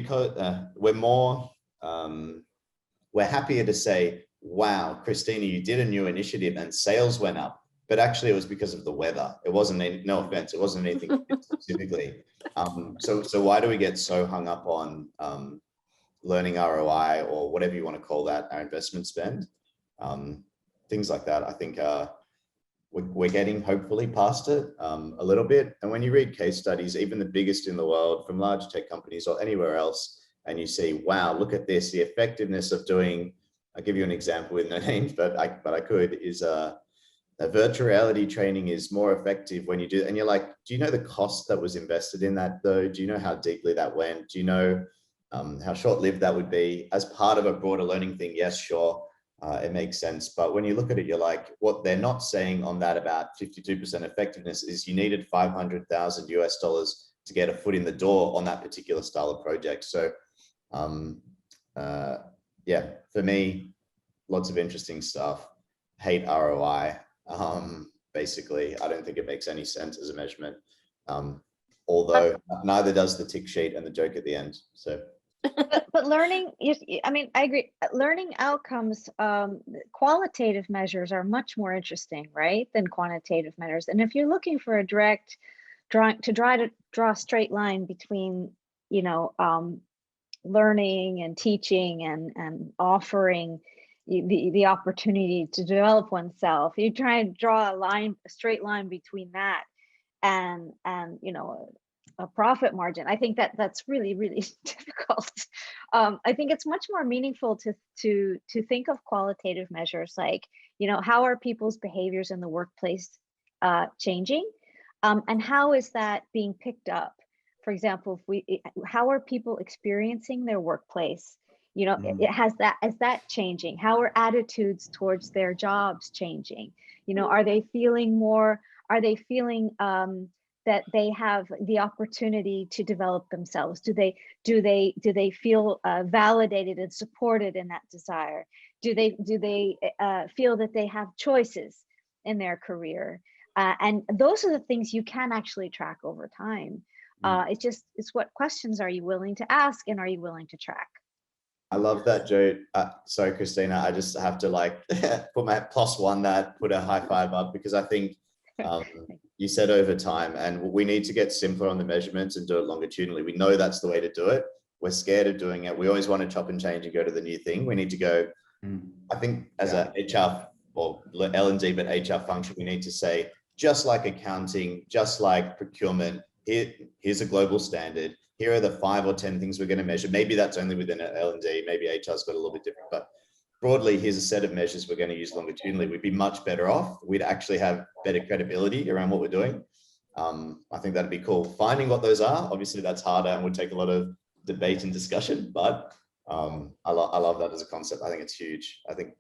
happier to say, wow, Christina, you did a new initiative and sales went up, but actually it was because of the weather. It wasn't no offense, it wasn't anything specifically. So why do we get so hung up on learning ROI or whatever you want to call that, our investment spend? Things like that, I think we're getting hopefully past it a little bit. And when you read case studies, even the biggest in the world from large tech companies or anywhere else, and you see, wow, look at this, the effectiveness of doing, I'll give you an example with no names, but I could, is a virtual reality training is more effective when you do, and you're like, do you know the cost that was invested in that though? Do you know how deeply that went? Do you know how short-lived that would be? As part of a broader learning thing, yes, sure. It makes sense. But when you look at it, you're like, what they're not saying on that about 52% effectiveness is you needed $500,000 US to get a foot in the door on that particular style of project. So yeah, for me, lots of interesting stuff. Hate ROI. Basically, I don't think it makes any sense as a measurement. Although neither does the tick sheet and the joke at the end. So. But learning, I mean, I agree. Learning outcomes, qualitative measures are much more interesting, right, than quantitative measures. And if you're looking for a direct draw a straight line between, you know, learning and teaching and offering the opportunity to develop oneself, you try and draw a straight line between that and you know, a profit margin. I think that's really, really difficult. I think it's much more meaningful to think of qualitative measures like, you know, how are people's behaviors in the workplace changing, and how is that being picked up? For example, how are people experiencing their workplace? You know, is that changing? How are attitudes towards their jobs changing? You know, are they feeling that they have the opportunity to develop themselves? Do they feel validated and supported in that desire? Do they feel that they have choices in their career? And those are the things you can actually track over time. It's what questions are you willing to ask, and are you willing to track? I love that, Joe. Sorry, Christina, I just have to like put my +1 that, put a high five up, because I think you said over time, and we need to get simpler on the measurements and do it longitudinally. We know that's the way to do it. We're scared of doing it. We always want to chop and change and go to the new thing. We need to go, I think as a HR or L&D, but HR function, we need to say, just like accounting, just like procurement, here's a global standard. Here are the 5 or 10 things we're going to measure. Maybe that's only within L&D. Maybe HR's got a little bit different, but broadly, here's a set of measures we're going to use longitudinally. We'd be much better off. We'd actually have better credibility around what we're doing. I think that'd be cool. Finding what those are, obviously that's harder and would take a lot of debate and discussion, but I love that as a concept. I think it's huge. I think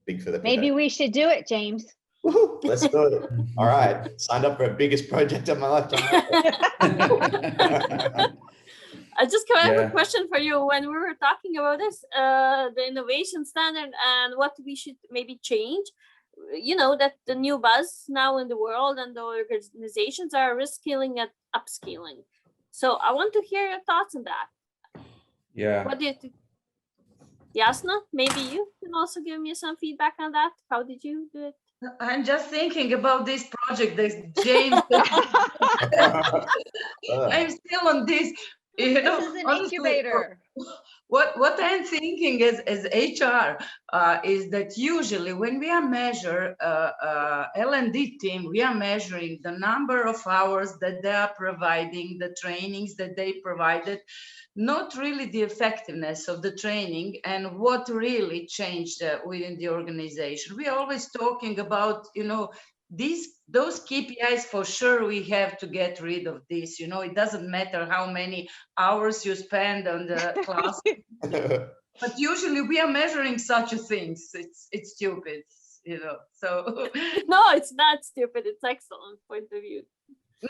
big for the profession. Maybe we should do it, James. Woohoo, let's do it. All right, signed up for a biggest project of my lifetime. I just have a question for you. When we were talking about this, the innovation standard and what we should maybe change, you know, that the new buzz now in the world and the organizations are reskilling and upskilling. So I want to hear your thoughts on that. Yeah. What do you think? Jasna, maybe you can also give me some feedback on that. How did you do it? I'm just thinking about this project that James. I'm still on this. You know, this is an honestly, incubator. What I'm thinking as HR is that usually when we are measure L&D team, we are measuring the number of hours that they are providing, the trainings that they provided, not really the effectiveness of the training and what really changed within the organization. We are always talking about, you know, those KPIs. For sure we have to get rid of this. You know, it doesn't matter how many hours you spend on the class, but usually we are measuring such a things. It's stupid, you know. So no, it's not stupid. It's excellent point of view.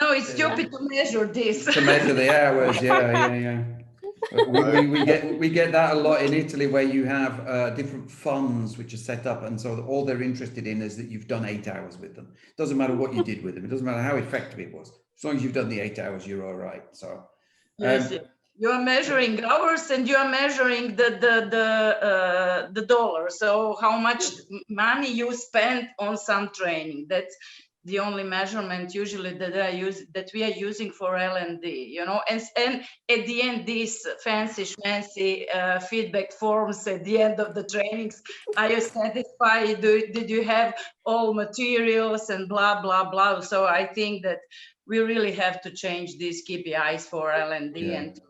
No, it's stupid to measure this. To measure the hours, yeah. We get that a lot in Italy, where you have different funds which are set up, and so all they're interested in is that you've done 8 hours with them. It doesn't matter what you did with them. It doesn't matter how effective it was. As long as you've done the 8 hours, you're all right. So Yes, you are measuring hours, and you are measuring the dollar. So how much money you spend on some training. That's the only measurement usually that we are using for L&D, you know. And at the end, these fancy feedback forms at the end of the trainings, are you satisfied? Did you have all materials and blah blah blah? So I think that we really have to change these KPIs for L&D and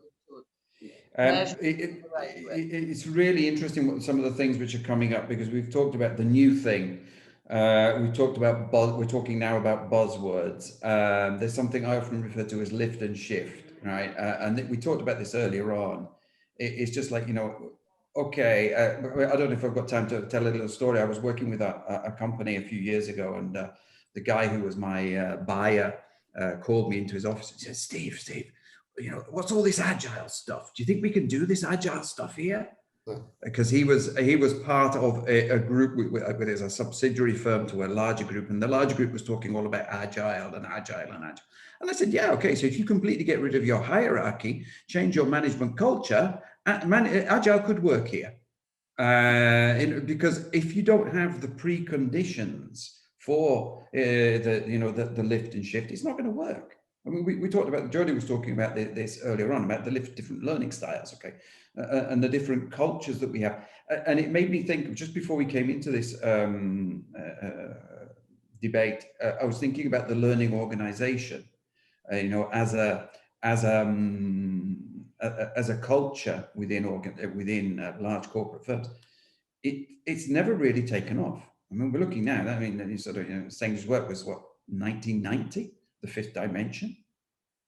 it's really interesting what some of the things which are coming up, because we've talked about the new thing. We've talked about we're talking now about buzzwords. There's something I often refer to as lift and shift, right? And we talked about this earlier on. It's just like, you know, okay, I don't know if I've got time to tell a little story. I was working with a company a few years ago, and the guy who was my buyer called me into his office and said, Steve, you know, what's all this agile stuff? Do you think we can do this agile stuff here? Because he was part of a group with a subsidiary firm to a larger group, and the larger group was talking all about agile. And I said, yeah, okay, so if you completely get rid of your hierarchy, change your management culture, agile could work here. Because if you don't have the preconditions for the lift and shift, it's not going to work. I mean, we talked about, Jodie was talking about this earlier on, about the different learning styles, okay, and the different cultures that we have. And it made me think, just before we came into this debate, I was thinking about the learning organization, you know, as a culture within large corporate firms. It's never really taken off. I mean, we're looking now. I mean, sort of, you know, Seng's work was what, 1990, the fifth dimension.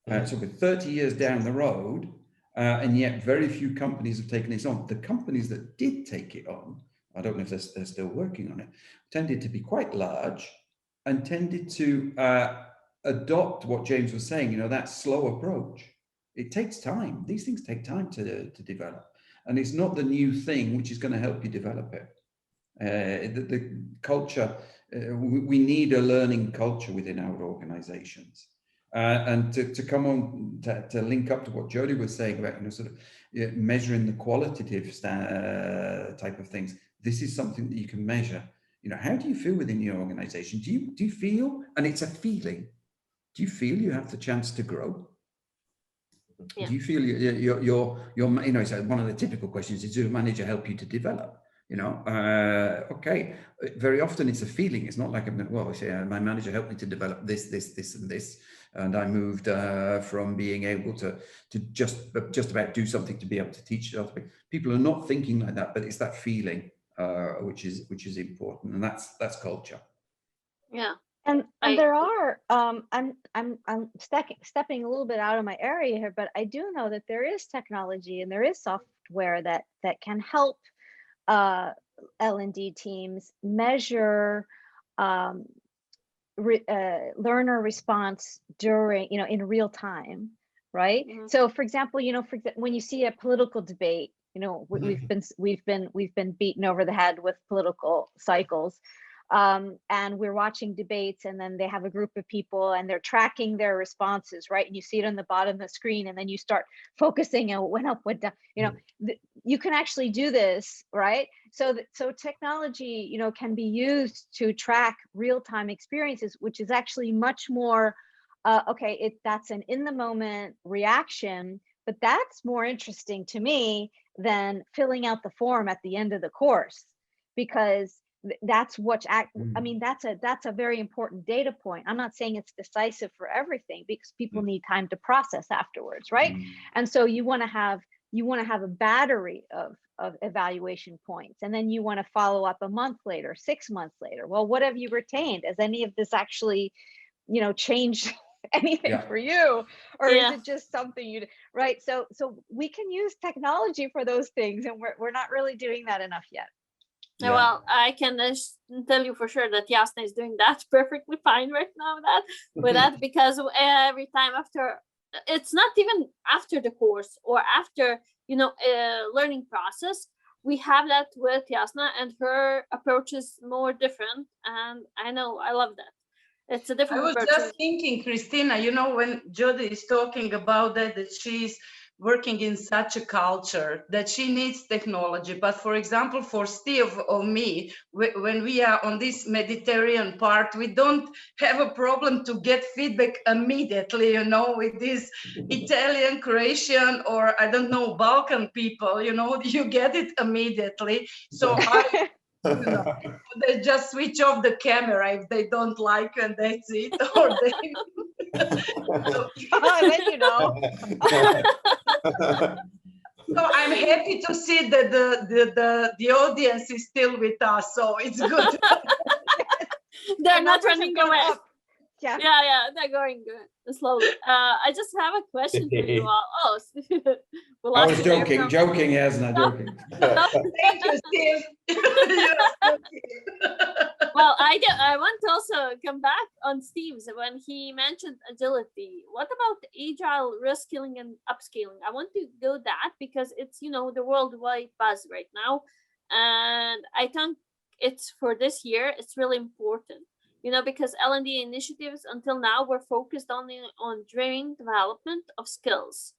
So we're 30 years down the road, and yet very few companies have taken this on. The companies that did take it on, I don't know if they're still working on it, tended to be quite large and tended to adopt what James was saying, you know, that slow approach. It takes time. These things take time to develop. And it's not the new thing which is going to help you develop it. The culture, we need a learning culture within our organizations. And to come on, to link up to what Jodie was saying about, you know, sort of measuring the qualitative type of things, this is something that you can measure. You know, how do you feel within your organization? Do you feel, and it's a feeling, do you feel you have the chance to grow? Yeah. Do you feel you're you know, it's one of the typical questions is, does your manager help you to develop? You know, okay. Very often it's a feeling. It's not like, well, my manager helped me to develop this, and this, and I moved from being able to just about do something to be able to teach other people. People are not thinking like that, but it's that feeling which is important, and that's culture. Yeah. And there are, I'm stepping a little bit out of my area here, but I do know that there is technology and there is software that can help L&D teams measure learner response during, you know, in real time, right? Mm-hmm. So, for example, you know, when you see a political debate, you know, we've been beaten over the head with political cycles. And we're watching debates, and then they have a group of people and they're tracking their responses, right? And you see it on the bottom of the screen, and then you start focusing on what went up, what down, you know, you can actually do this, right? So technology, you know, can be used to track real-time experiences, which is actually much more, that's an in the moment reaction, but that's more interesting to me than filling out the form at the end of the course, because that's I mean, that's a very important data point. I'm not saying it's decisive for everything, because people need time to process afterwards, right? And so you want to have a battery of evaluation points, and then you want to follow up a month later, 6 months later. Well, what have you retained? Has any of this actually, you know, changed anything for you, or is it just something right? So we can use technology for those things, and we're not really doing that enough yet. Yeah. Well, I can tell you for sure that Yasna is doing that perfectly fine right now with that because every time after, it's not even after the course or after, learning process, we have that with Yasna, and her approach is more different. And I know, I love that. It's a different I was approach. just thinking, Christina, when Jody is talking about that she's working in such a culture that she needs technology. But for example, for Steve or me, when we are on this Mediterranean part, we don't have a problem to get feedback immediately, with this Italian, Croatian, or I don't know, Balkan people, you get it immediately. So they just switch off the camera if they don't like, and that's it. Or they Then you know. So I'm happy to see that the audience is still with us, so it's good. They're The not numbers have running gone away. up. Yeah. Yeah, they're going good, slowly. I just have a question for you all. Oh, we'll I ask was you there joking, from- joking, Yasna, joking. Thank you, Steve. Well, I want to also come back on Steve's when he mentioned agility. What about agile reskilling and upscaling? I want to go that because it's the worldwide buzz right now, and I think it's for this year. It's really important, because L&D initiatives until now were focused only on training development of skills.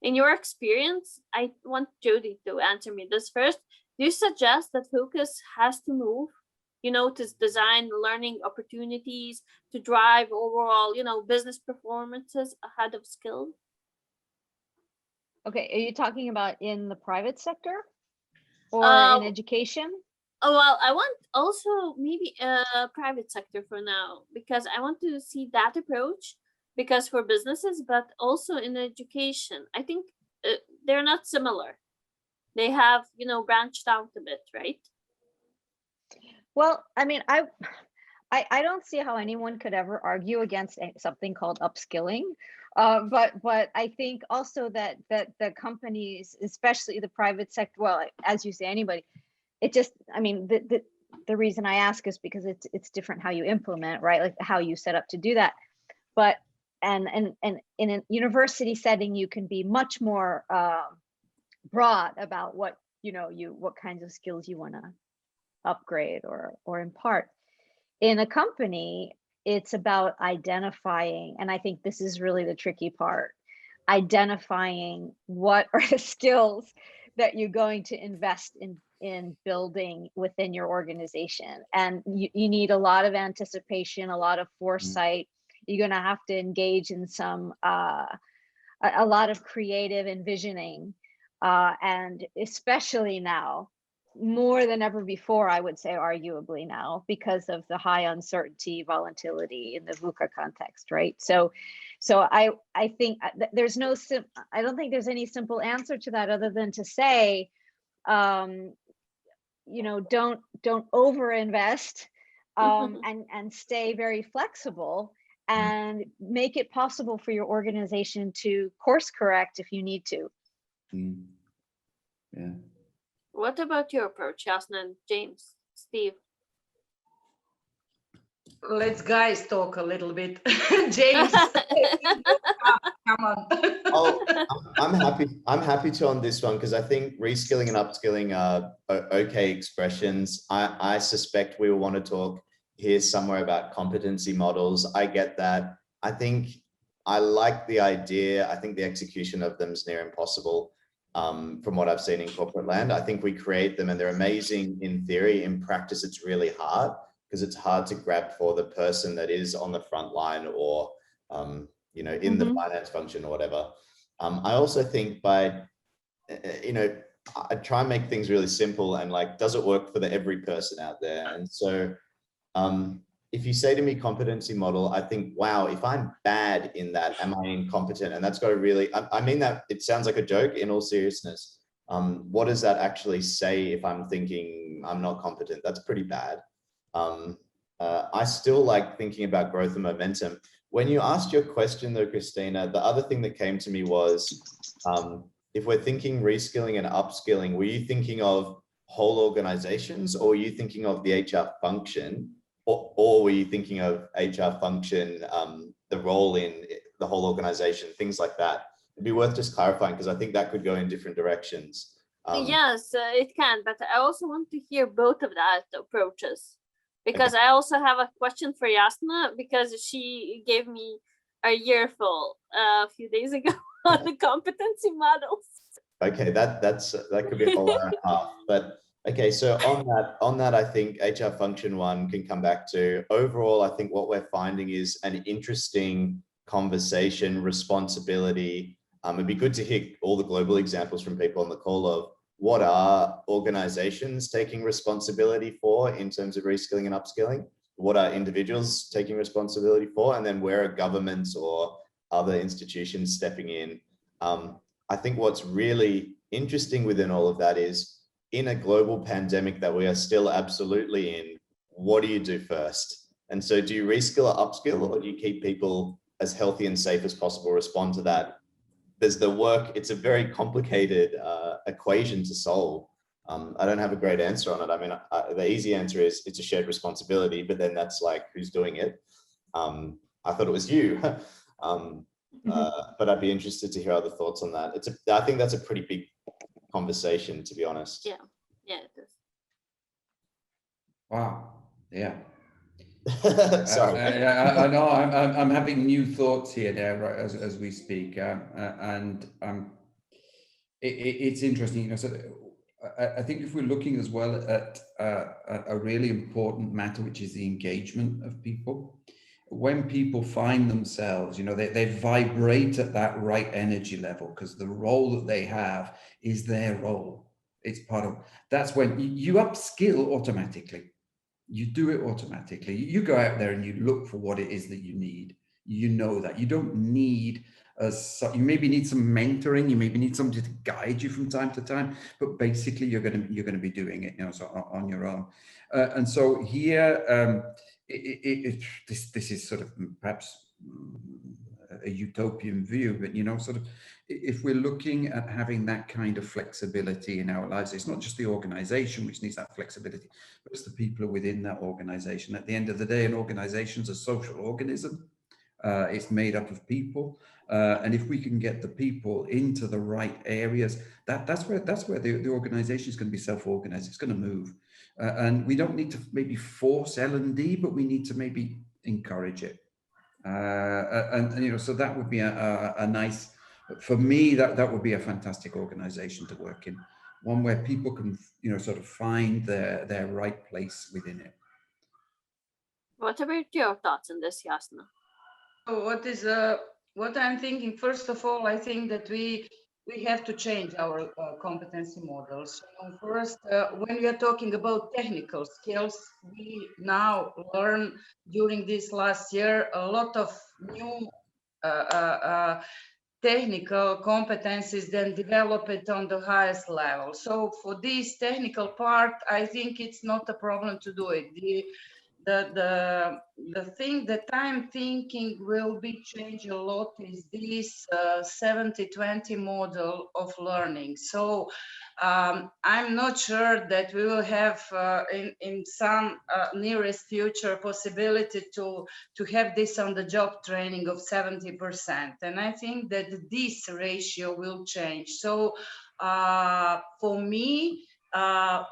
In your experience, I want Jody to answer me this first. Do you suggest that focus has to move, to design learning opportunities to drive overall, business performances ahead of skill? Okay, are you talking about in the private sector or in education? Oh, well, I want also maybe private sector for now, because I want to see that approach, because for businesses, but also in education, I think they're not similar. They have, branched out a bit, right? Well, I mean, I don't see how anyone could ever argue against something called upskilling. But I think also that the companies, especially the private sector, well, as you say, anybody, it just, I mean, the reason I ask is because it's different how you implement, right? Like how you set up to do that. But and in a university setting, you can be much more broad about what what kinds of skills you want to upgrade or impart. In a company, it's about identifying, and I think this is really the tricky part, identifying what are the skills that you're going to invest in building within your organization. And you need a lot of anticipation, a lot of foresight. You're going to have to engage in some a lot of creative envisioning, and especially now, more than ever before, I would say, arguably now, because of the high uncertainty, volatility in the VUCA context, right? So I think there's I don't think there's any simple answer to that other than to say, don't overinvest, and stay very flexible and make it possible for your organization to course correct if you need to. Yeah. What about your approach, Yasna and James, Steve? Let's guys talk a little bit. James, come on. I'm happy to on this one, because I think reskilling and upskilling are okay expressions. I suspect we will want to talk here somewhere about competency models. I get that. I think I like the idea. I think the execution of them is near impossible. From what I've seen in corporate land, I think we create them and they're amazing in theory. In practice, it's really hard, because it's hard to grab for the person that is on the front line or, in the finance function or whatever. I also think by, I try and make things really simple and like, does it work for every person out there? And so if you say to me competency model, I think, wow, if I'm bad in that, am I incompetent? And that's got to really, I mean that it sounds like a joke in all seriousness. What does that actually say if I'm thinking I'm not competent? That's pretty bad. I still like thinking about growth and momentum. When you asked your question though, Christina, the other thing that came to me was, if we're thinking reskilling and upskilling, were you thinking of, whole organizations, or were you thinking of the HR function, or were you thinking of HR function, the role in the whole organization, things like that? It'd be worth just clarifying, because I think that could go in different directions. Yes, it can, but I also want to hear both of that approaches, because I also have a question for Jasna, because she gave me a earful a few days ago on the competency models. Okay, that could be a whole hour and a half. But okay, so on that, I think HR function one can come back to. Overall, I think what we're finding is an interesting conversation, responsibility. It'd be good to hear all the global examples from people on the call of what are organizations taking responsibility for in terms of reskilling and upskilling? What are individuals taking responsibility for? And then where are governments or other institutions stepping in? I think what's really interesting within all of that is, in a global pandemic that we are still absolutely in, what do you do first? And so do you reskill or upskill, or do you keep people as healthy and safe as possible, respond to that? There's the work, it's a very complicated equation to solve. I don't have a great answer on it. I mean, the easy answer is it's a shared responsibility, but then that's like, who's doing it? I thought it was you. But I'd be interested to hear other thoughts on that. I think that's a pretty big conversation, to be honest. Yeah, it is. Wow. Yeah. Sorry. I know I'm having new thoughts here now, right, as we speak, and it's interesting. You know, so I think if we're looking as well at a really important matter, which is the engagement of people. When people find themselves, you know, they vibrate at that right energy level, because the role that they have is their role. It's part of, that's when you upskill automatically. You do it automatically. You go out there and you look for what it is that you need. You know that you don't need you maybe need some mentoring. You maybe need somebody to guide you from time to time, but basically you're going to be doing it, you know, so on your own. And so here, this is sort of perhaps a utopian view, but, you know, sort of, if we're looking at having that kind of flexibility in our lives, it's not just the organization which needs that flexibility, but it's the people within that organization. At the end of the day, an organization is a social organism. It's made up of people, and if we can get the people into the right areas, that's where the organization is going to be self-organized. It's going to move, and we don't need to maybe force L&D, but we need to maybe encourage it. And you know, so that would be a nice, for me, that would be a fantastic organization to work in, one where people can, you know, sort of find their right place within it. What about your thoughts on this, Jasna? What I'm thinking, first of all, I think that we have to change our competency models. First, when we are talking about technical skills, we now learn during this last year a lot of new technical competencies, then develop it on the highest level. So for this technical part, I think it's not a problem to do it. The thing that I'm thinking will be changed a lot is this 70-20 model of learning. So I'm not sure that we will have in some nearest future possibility to have this on the job training of 70%. And I think that this ratio will change. So for me,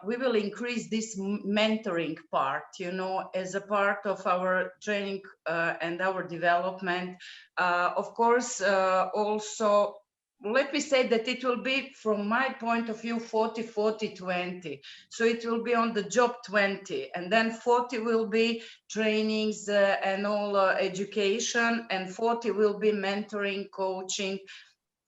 we will increase this mentoring part, you know, as a part of our training and our development. Of course, also, let me say that it will be, from my point of view, 40-40-20. So it will be on the job 20, and then 40 will be trainings and all education, and 40 will be mentoring, coaching.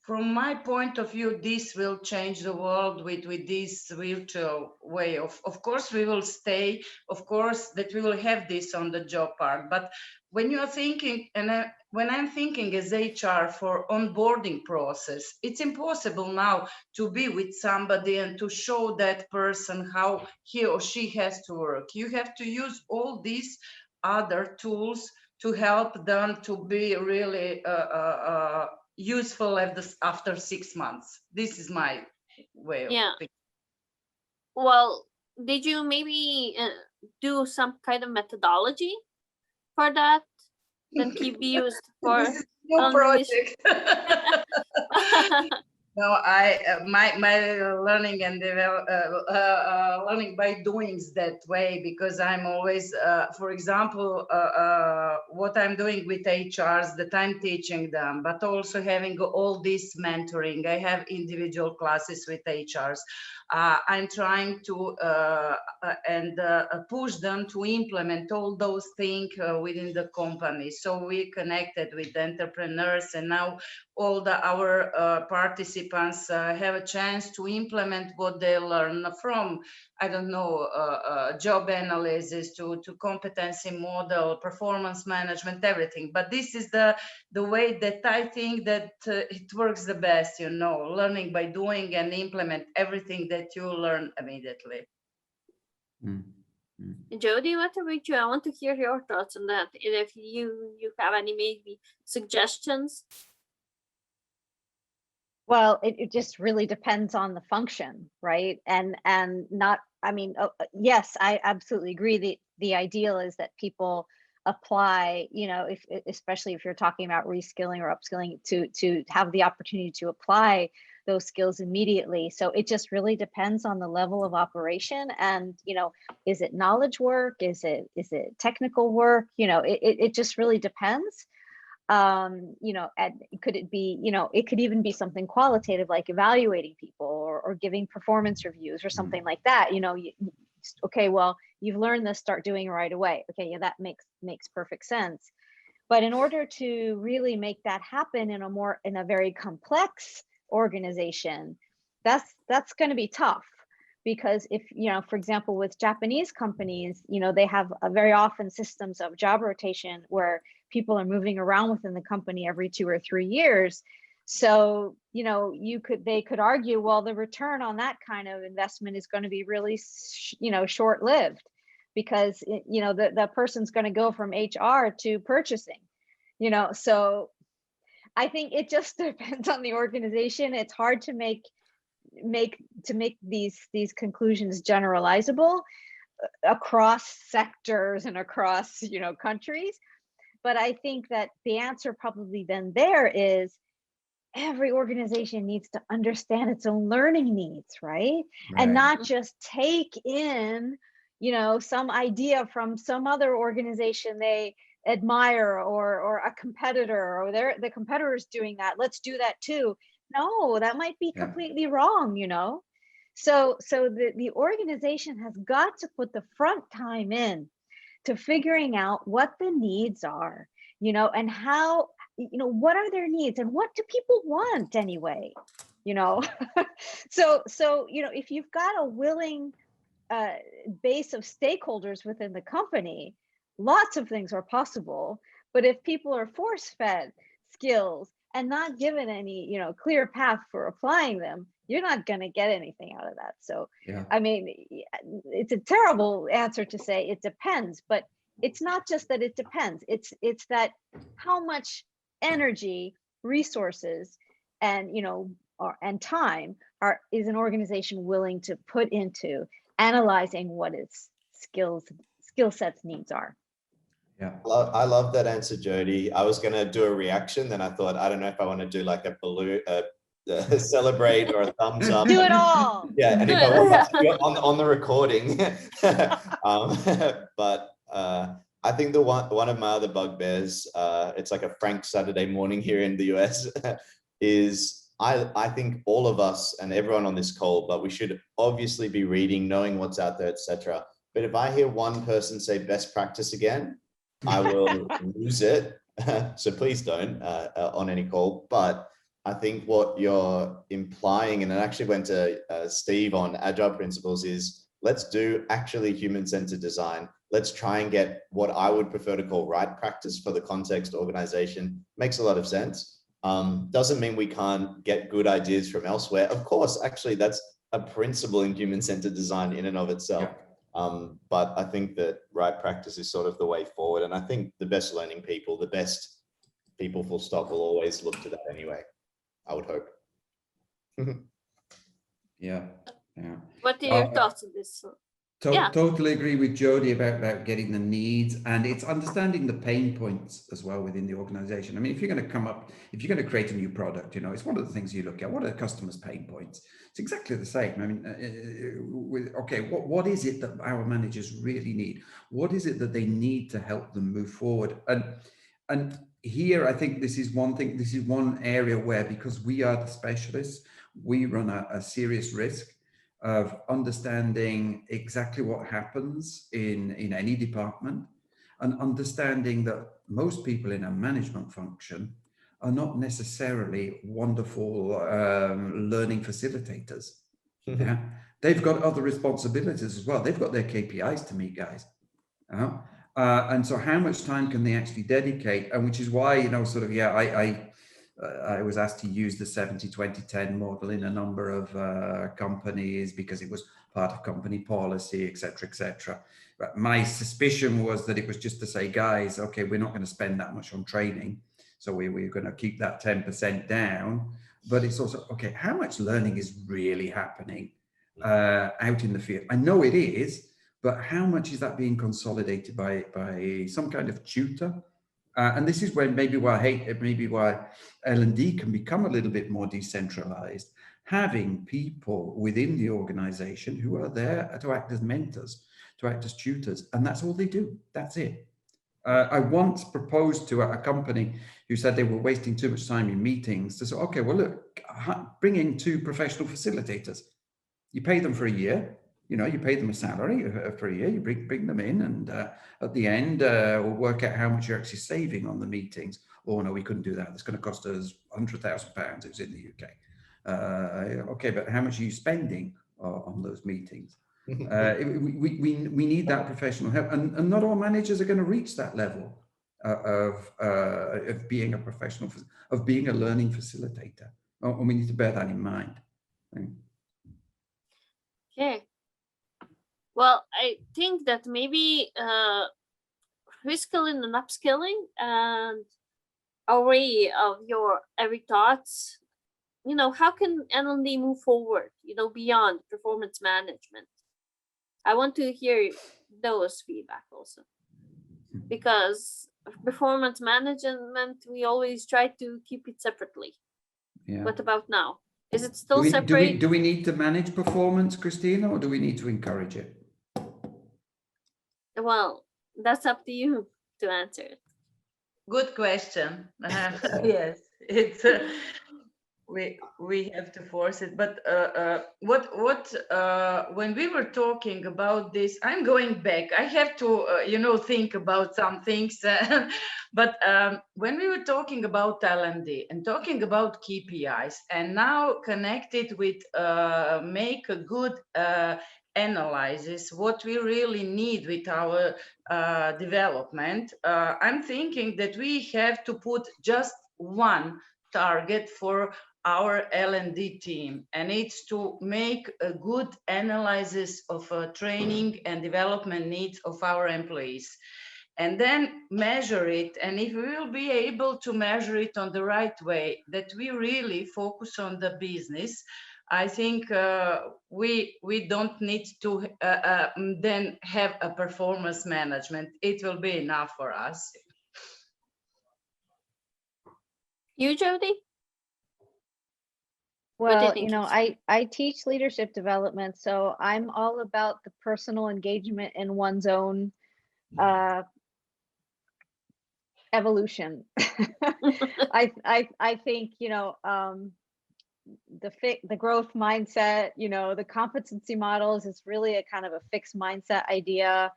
From my point of view, this will change the world with this virtual way. Of course, we will stay, of course, that we will have this on the job part. But when you are thinking, and when I'm thinking as HR for onboarding process, it's impossible now to be with somebody and to show that person how he or she has to work. You have to use all these other tools to help them to be really useful after 6 months. This is my way of thinking. Well, did you maybe do some kind of methodology for that can be used for This is new administration? project. No, my learning and learning by doing is that way, because I'm always, for example, what I'm doing with HRs, that I'm teaching them, but also having all this mentoring. I have individual classes with HRs. I'm trying to push them to implement all those things within the company. So we connected with entrepreneurs, and now all our participants have a chance to implement what they learn from, I don't know, job analysis to competency model, performance management, everything. But this is the way that I think that it works the best, you know, learning by doing and implement everything that you learn immediately. Jody, what about you? I want to hear your thoughts on that. And if you have any maybe suggestions. Well, it just really depends on the function, right? And not, I mean, yes, I absolutely agree. The ideal is that people apply, you know, especially if you're talking about reskilling or upskilling, to have the opportunity to apply those skills immediately. So it just really depends on the level of operation, and, you know, is it knowledge work? Is it technical work? You know, it just really depends. You know, and could it be, you know, it could even be something qualitative, like evaluating people or giving performance reviews or something like that. You know, okay, well, you've learned this, start doing it right away. Okay, yeah, that makes perfect sense. But in order to really make that happen in a very complex organization, that's going to be tough. Because if, you know, for example, with Japanese companies, you know, they have a very often systems of job rotation where people are moving around within the company every 2 or 3 years. So, you know, they could argue, well, the return on that kind of investment is going to be really, you know, short-lived, because you know, the person's going to go from HR to purchasing, you know. So I think it just depends on the organization. It's hard to make these conclusions generalizable across sectors and across, you know, countries. But I think that the answer probably then there is every organization needs to understand its own learning needs, right? And not just take in, you know, some idea from some other organization they admire, or a competitor, or the competitor's doing that, let's do that too. No, that might be completely wrong, you know. So the organization has got to put the front time in to figuring out what the needs are, you know, and how, you know, what are their needs and what do people want anyway, you know. So you know, if you've got a willing base of stakeholders within the company, lots of things are possible. But if people are force-fed skills and not given any, you know, clear path for applying them, you're not going to get anything out of that. So, I mean, it's a terrible answer to say it depends, but it's not just that it depends. It's that how much energy, resources, and, you know, and time is an organization willing to put into analyzing what its skill sets needs are. Yeah, I love that answer, Jody. I was going to do a reaction, then I thought, I don't know if I want to do like a balloon, celebrate or a thumbs up. Do it all. Yeah, and if I want to do it on the recording. But I think one of my other bugbears, it's like a frank Saturday morning here in the US, is I think all of us and everyone on this call, but we should obviously be reading, knowing what's out there, etc. But if I hear one person say best practice again, I will lose it. So please don't on any call. But I think what you're implying, and it actually went to Steve on Agile Principles, is let's do actually human-centered design. Let's try and get what I would prefer to call right practice for the context organization. Makes a lot of sense. Doesn't mean we can't get good ideas from elsewhere. Of course, actually, that's a principle in human-centered design in and of itself. But I think that right practice is sort of the way forward. And I think the best learning people, the best people full stop, will always look to that anyway, I would hope. Yeah. Yeah. What are your thoughts on this? Yeah. Totally agree with Jody about getting the needs, and it's understanding the pain points as well within the organization. I mean, if you're going to create a new product, it's one of the things you look at. What are the customers' pain points? It's exactly the same. I mean, what is it that our managers really need? What is it that they need to help them move forward? And here, I think this is one thing. This is one area where, because we are the specialists, we run a serious risk of understanding exactly what happens in any department, and understanding that most people in a management function are not necessarily wonderful learning facilitators. Yeah, they've got other responsibilities as well. They've got their KPIs to meet, guys. And so how much time can they actually dedicate? And which is why, I was asked to use the 70-20-10 model in a number of companies because it was part of company policy, et cetera. But my suspicion was that it was just to say, guys, okay, we're not going to spend that much on training, so we're going to keep that 10% down. But it's also, okay, how much learning is really happening out in the field? I know it is, but how much is that being consolidated by some kind of tutor? And this is when maybe why L&D can become a little bit more decentralized, having people within the organization who are there to act as mentors, to act as tutors, and that's all they do. That's it. I once proposed to a company who said they were wasting too much time in meetings to say, okay, well, look, bring in 2 professional facilitators. You pay them for a year. You pay them a salary for a year, you bring them in, and at the end, we'll work out how much you're actually saving on the meetings. Oh, no, we couldn't do that. It's going to cost us £100,000. It was in the UK. Okay, but how much are you spending on those meetings? We need that professional help, and not all managers are going to reach that level of being a professional, of being a learning facilitator. And we need to bear that in mind. Okay. Well, I think that maybe reskilling and upskilling and array of your every thoughts, how can L&D move forward, beyond performance management? I want to hear those feedback also, because performance management, we always try to keep it separately. Yeah. What about now? Is it still separate? Do we need to manage performance, Christina, or do we need to encourage it? Well, that's up to you to answer it. Good question. Yes, it's we have to force it. But when we were talking about this, I'm going back. I have to think about some things. But when we were talking about L&D and talking about KPIs, and now connected with make a good analysis what we really need with our development, I'm thinking that we have to put just one target for our L&D team, and it's to make a good analysis of training and development needs of our employees, and then measure it. And if we will be able to measure it on the right way, that we really focus on the business, I think we don't need to then have a performance management. It will be enough for us. You, Jody? Well, I teach leadership development, so I'm all about the personal engagement in one's own evolution. I think the growth mindset, the competency models is really a kind of a fixed mindset idea.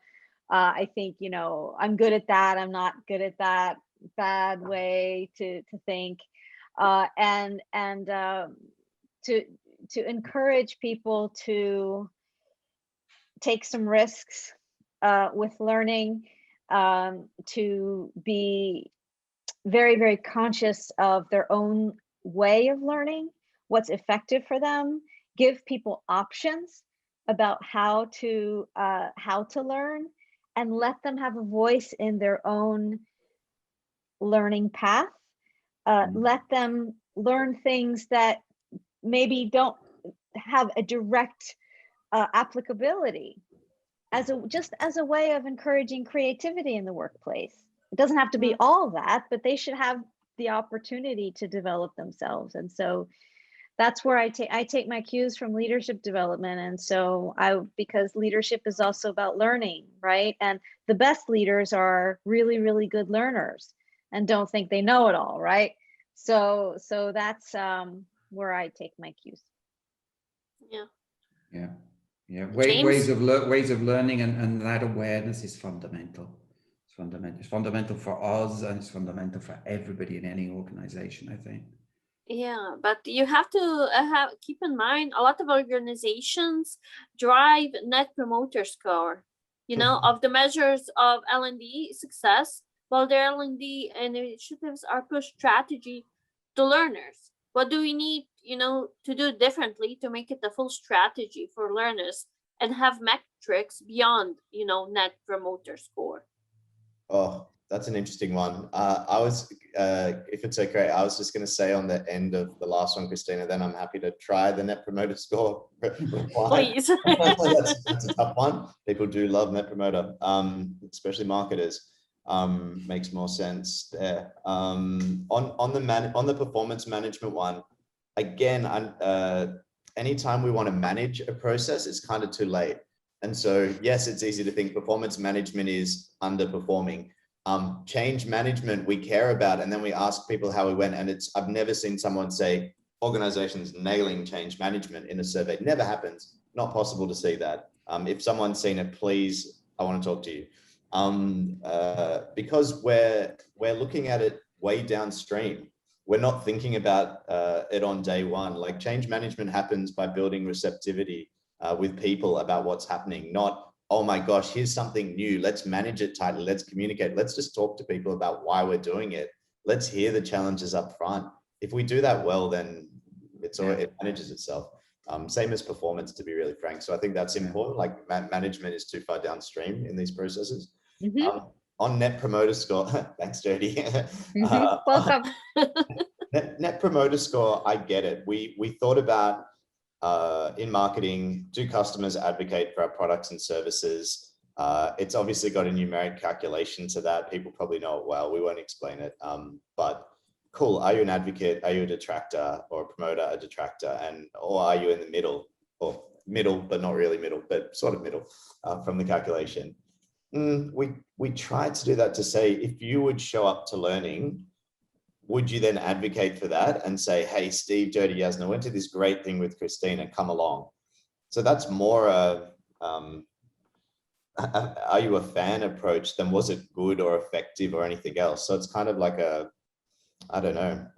I think I'm good at that, I'm not good at that, bad way to think, and to encourage people to take some risks with learning, to be very, very conscious of their own way of learning, what's effective for them, give people options about how to learn, and let them have a voice in their own learning path. Let them learn things that maybe don't have a direct applicability just as a way of encouraging creativity in the workplace. It doesn't have to be all that, but they should have the opportunity to develop themselves. And so that's where I take my cues from leadership development. And so because leadership is also about learning, right? And the best leaders are really, really good learners and don't think they know it all, right? So that's where I take my cues. Yeah. James? Ways of learning, and that awareness is fundamental. It's fundamental for us, and it's fundamental for everybody in any organization, I think. Yeah, but you have to keep in mind a lot of organizations drive net promoter score, of the measures of L&D success, while their L&D initiatives are push strategy to learners. What do we need, to do differently to make it a full strategy for learners and have metrics beyond, net promoter score? Oh, that's an interesting one. If it's okay, I was just going to say on the end of the last one, Christina, then I'm happy to try the net promoter score reply. Please. That's a tough one. People do love net promoter, especially marketers. Makes more sense there. On the performance management one, again, anytime we want to manage a process, it's kind of too late. And so, yes, it's easy to think performance management is underperforming. Change management we care about, and then we ask people how we went, and I've never seen someone say organizations nailing change management in a survey. It never happens. Not possible to see that. If someone's seen it, please, I want to talk to you. Because we're looking at it way downstream. We're not thinking about it on day one. Like, change management happens by building receptivity with people about what's happening, not, oh my gosh, here's something new, let's manage it tightly, let's communicate, let's just talk to people about why we're doing it. Let's hear the challenges up front. If we do that well, then it manages itself. Same as performance, to be really frank. So I think that's important. Like, management is too far downstream in these processes. On net promoter score, thanks, Jody. Welcome. Net promoter score, I get it. We thought about in marketing, do customers advocate for our products and services? It's obviously got a numeric calculation to that. People probably know it well. We won't explain it. But cool. Are you an advocate? Are you a detractor, or a promoter, a detractor? Or are you in the middle, or middle, but not really middle, but sort of middle from the calculation? We tried to do that to say, if you would show up to learning, would you then advocate for that and say, hey, Steve, Jody, Yasna, went to this great thing with Christina, come along? So that's more are you a fan approach than was it good or effective or anything else? So it's kind of like a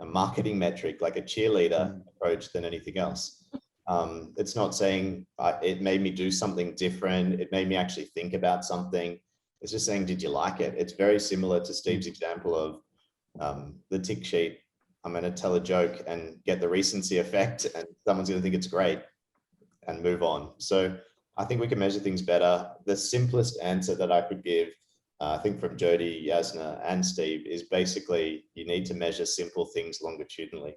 marketing metric, like a cheerleader approach than anything else. It's not saying it made me do something different. It made me actually think about something. It's just saying, did you like it? It's very similar to Steve's example of the tick sheet. I'm going to tell a joke and get the recency effect, and someone's going to think it's great and move on. So I think we can measure things better. The simplest answer that I could give, I think from Jody, Yasna, and Steve, is basically you need to measure simple things longitudinally.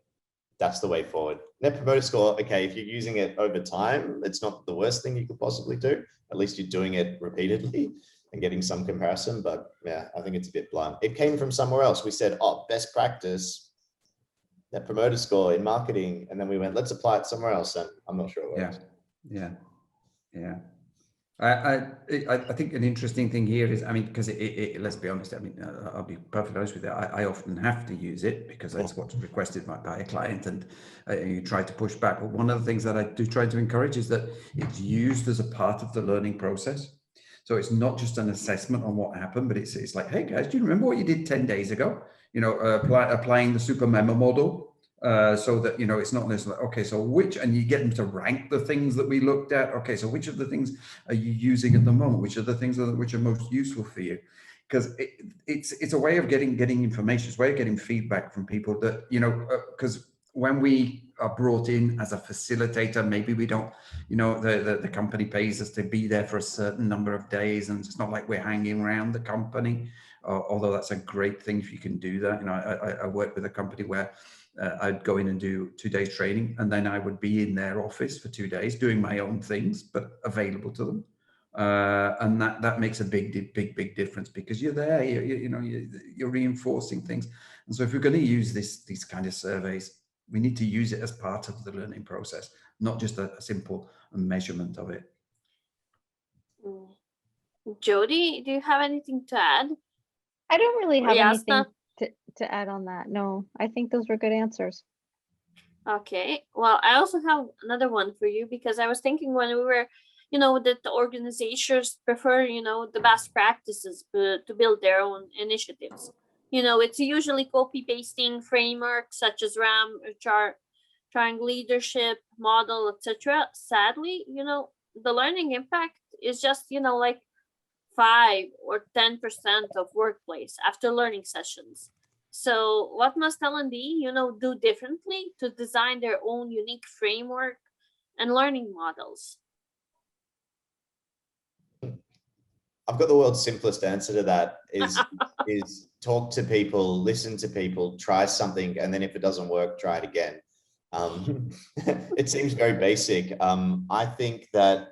That's the way forward. Net promoter score, okay, if you're using it over time, it's not the worst thing you could possibly do. At least you're doing it repeatedly and getting some comparison, but yeah, I think it's a bit blunt. It came from somewhere else. We said, oh, best practice, net promoter score in marketing. And then we went, let's apply it somewhere else. And I'm not sure it works. Yeah. I think an interesting thing here is, because let's be honest, I'll be perfectly honest with you. I often have to use it because that's what's requested by a client, and you try to push back. But one of the things that I do try to encourage is that it's used as a part of the learning process. So it's not just an assessment on what happened, but it's like, hey guys, do you remember what you did 10 days ago? Applying the super memo model. So that, it's not necessarily, okay, so and you get them to rank the things that we looked at. Okay, so which of the things are you using at the moment? Which are the things which are most useful for you? Because it's a way of getting information. It's a way of getting feedback from people that, because when we are brought in as a facilitator, maybe we don't, the company pays us to be there for a certain number of days, and it's not like we're hanging around the company. although that's a great thing if you can do that. You know, I worked with a company where I'd go in and do 2 days training, and then I would be in their office for 2 days doing my own things, but available to them. And that makes a big difference, because you're there, you're reinforcing things. And so if we're going to use these kind of surveys, we need to use it as part of the learning process, not just a simple measurement of it. Jody, do you have anything to add? I don't really have anything Yasna? to add on that. No, I think those were good answers. Okay, well, I also have another one for you, because I was thinking when we were, that the organizations prefer, the best practices to build their own initiatives. It's usually copy pasting frameworks such as RAM, triangle leadership model, etc. Sadly, the learning impact is just, like 5 or 10% of workplace after learning sessions. So what must L&D, do differently to design their own unique framework and learning models? I've got the world's simplest answer to that is talk to people, listen to people, try something, and then if it doesn't work, try it again. It seems very basic. I think that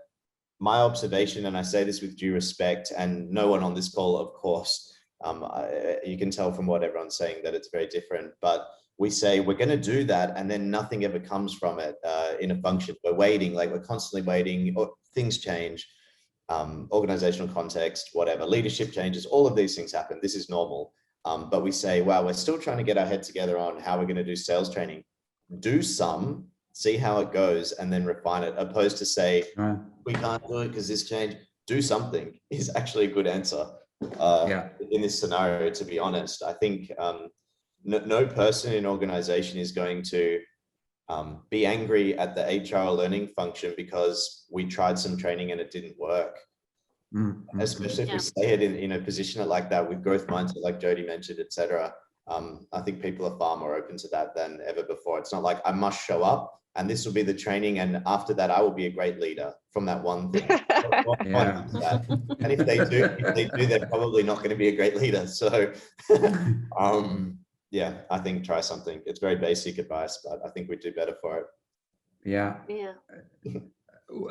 my observation, and I say this with due respect, and no one on this call, of course, you can tell from what everyone's saying that it's very different, but we say we're going to do that, and then nothing ever comes from it in a function. We're waiting, like we're constantly waiting, or things change. Organizational context, whatever, leadership changes, all of these things happen. This is normal. But we say, wow, we're still trying to get our head together on how we're going to do sales training. Do some, see how it goes, and then refine it, opposed to say, we can't do it because this changed. Do something is actually a good answer in this scenario, to be honest. I think no person in organization is going to be angry at the HR learning function because we tried some training and it didn't work. Especially if we say it in a position like that with growth mindset, like Jody mentioned, etc. I think people are far more open to that than ever before. It's not like I must show up and this will be the training, and after that I will be a great leader from that one thing. And if they do, they're probably not going to be a great leader. So yeah, I think try something. It's very basic advice, but I think we do better for it. Yeah. Yeah.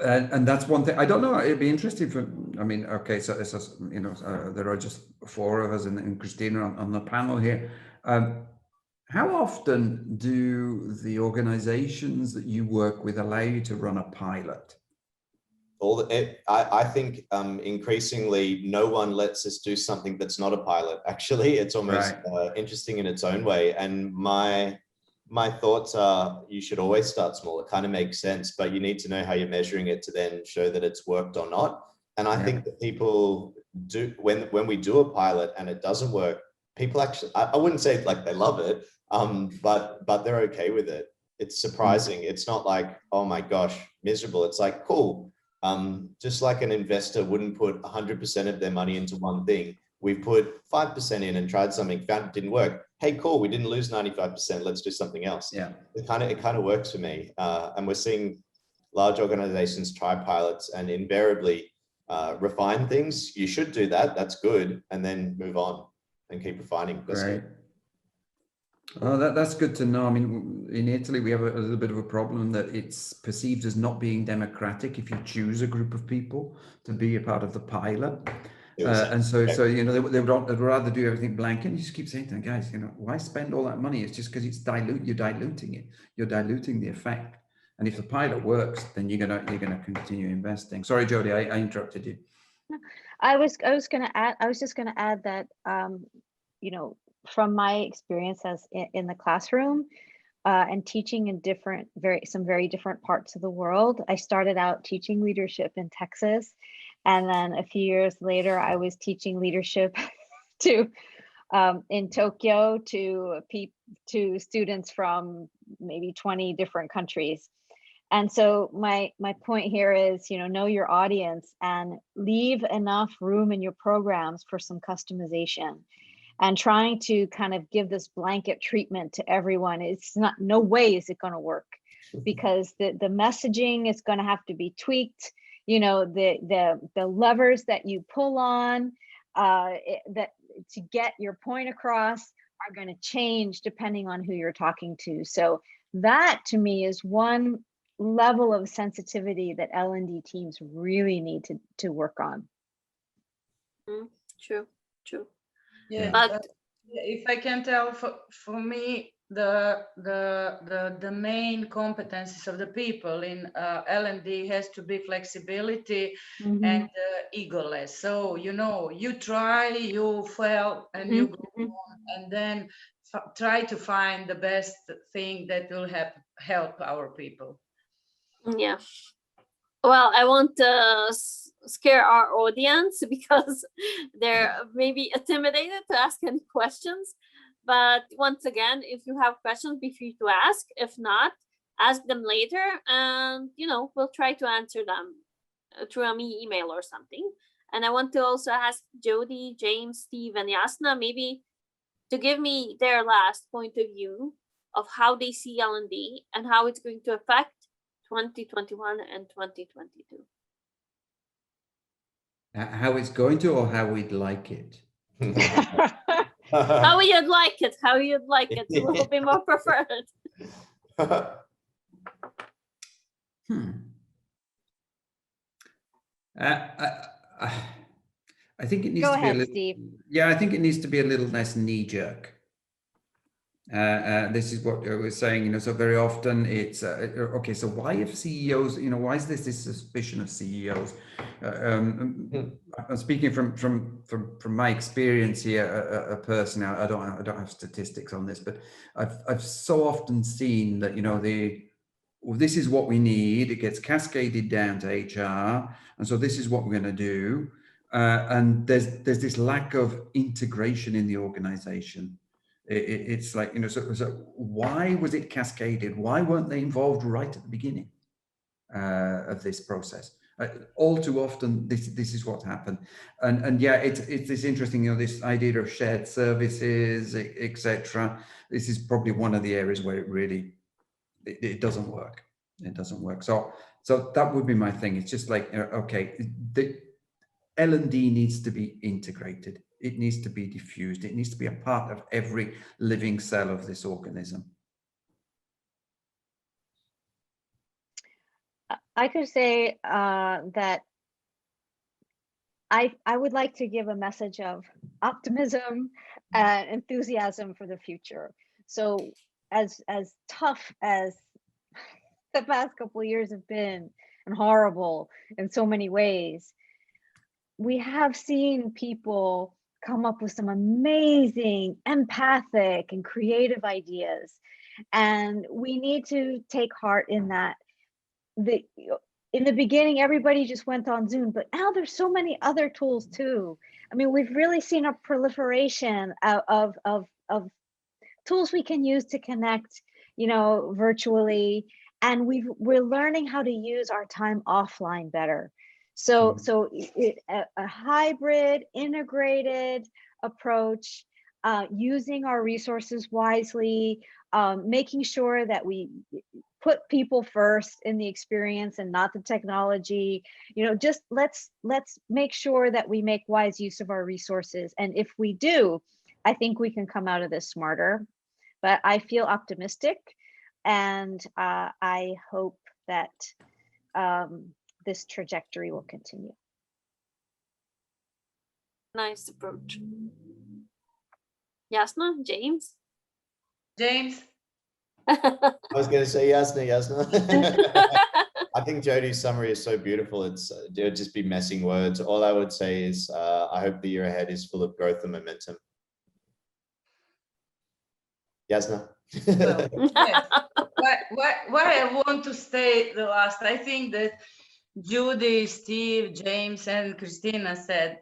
And that's one thing. I don't know. It'd be interesting for. I mean, okay. So it's there are just 4 of us and Christina on the panel here. How often do the organizations that you work with allow you to run a pilot? I think increasingly no one lets us do something that's not a pilot. Actually, it's almost interesting in its own way. And my thoughts are, you should always start small. It kind of makes sense, but you need to know how you're measuring it to then show that it's worked or not. And I think that people do, when we do a pilot and it doesn't work, people actually, I wouldn't say like they love it, but they're okay with it. It's surprising. It's not like, oh my gosh, miserable. It's like, cool. Just like an investor wouldn't put 100% of their money into one thing. We put 5% in and tried something, found it didn't work. Hey, cool, we didn't lose 95%. Let's do something else. Yeah. It kind of works for me. And we're seeing large organizations try pilots and invariably refine things. You should do that. That's good. And then move on and keep refining. That's good. Oh, that's good to know. I mean, in Italy, we have a little bit of a problem that it's perceived as not being democratic if you choose a group of people to be a part of the pilot. And so they would rather do everything blank. And you just keep saying to them, guys, why spend all that money? It's just because it's you're diluting it. You're diluting the effect. And if the pilot works, then you're gonna continue investing. Sorry, Jody, I interrupted you. I was just gonna add that from my experience as in the classroom and teaching in some very different parts of the world. I started out teaching leadership in Texas, and then a few years later, I was teaching leadership in Tokyo to students from maybe 20 different countries. And so my point here is, know your audience and leave enough room in your programs for some customization. And trying to kind of give this blanket treatment to everyone, it's not, no way is it going to work, because the messaging is going to have to be tweaked. The levers that you pull on, that to get your point across are going to change depending on who you're talking to. So that to me is one level of sensitivity that L&D teams really need to work on. True, true. Yeah, But if I can tell, for me, the main competencies of the people in L&D has to be flexibility and egoless. So, you know, you try, you fail, and you go on, and then try to find the best thing that will help our people. yeah. Well, I won't scare our audience because they're maybe intimidated to ask any questions. But once again, if you have questions, be free to ask. If not, ask them later, and we'll try to answer them through a email or something. And I want to also ask Jody, James, Steve, and Yasna maybe to give me their last point of view of how they see L&D and how it's going to affect 2021 and 2022. How it's going to, or how we'd like it? How you'd like it, will be more preferred. I think it needs Go to be ahead, a little, Steve. Yeah, I think it needs to be a little less knee-jerk. This is what I was saying, so very often it's okay, so why have CEOs, why is this suspicion of CEOs? I'm speaking from my experience here, personally. I don't have statistics on this, but I've so often seen that this is what we need. It gets cascaded down to HR, and so this is what we're going to do. And there's this lack of integration in the organization. It's like, so why was it cascaded? Why weren't they involved right at the beginning of this process? All too often, this is what happened. And yeah, it's this interesting, this idea of shared services, etc. This is probably one of the areas where it doesn't work. It doesn't work. So that would be my thing. It's just like, okay, the L&D needs to be integrated. It needs to be diffused. It needs to be a part of every living cell of this organism. I could say that I would like to give a message of optimism and enthusiasm for the future. So as tough as the past couple of years have been and horrible in so many ways, we have seen people come up with some amazing, empathic, and creative ideas. And we need to take heart in that. In the beginning, everybody just went on Zoom, but now there's so many other tools too. I mean, we've really seen a proliferation of tools we can use to connect, virtually, and we're learning how to use our time offline better. So a hybrid, integrated approach, using our resources wisely, making sure that we put people first in the experience and not the technology. Just let's make sure that we make wise use of our resources. And if we do, I think we can come out of this smarter. But I feel optimistic, and I hope that this trajectory will continue. Nice approach. Yasna, James? James? I was going to say Yasna. I think Jodie's summary is so beautiful. It would just be messing words. All I would say is I hope the year ahead is full of growth and momentum. Yasna? Well, yes. Why I want to stay the last, I think that Judy, Steve, James, and Christina said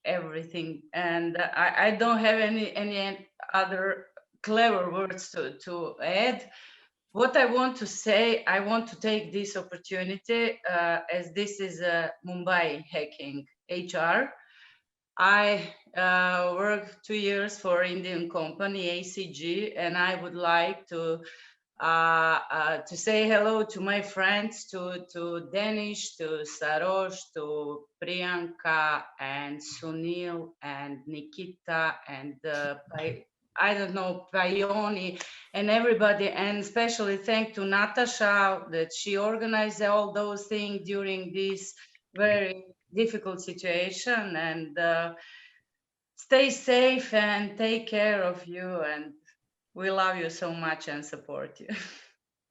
everything, and I don't have any other clever words to add. What I want to say, I want to take this opportunity, as this is a Mumbai hacking HR. I worked 2 years for Indian company ACG, and I would like to to say hello to my friends, to Danish, to Sarosh, to Priyanka and Sunil and Nikita and I don't know, Payoni and everybody, and especially thank to Natasha that she organized all those things during this very difficult situation. And stay safe and take care of you, and we love you so much and support you.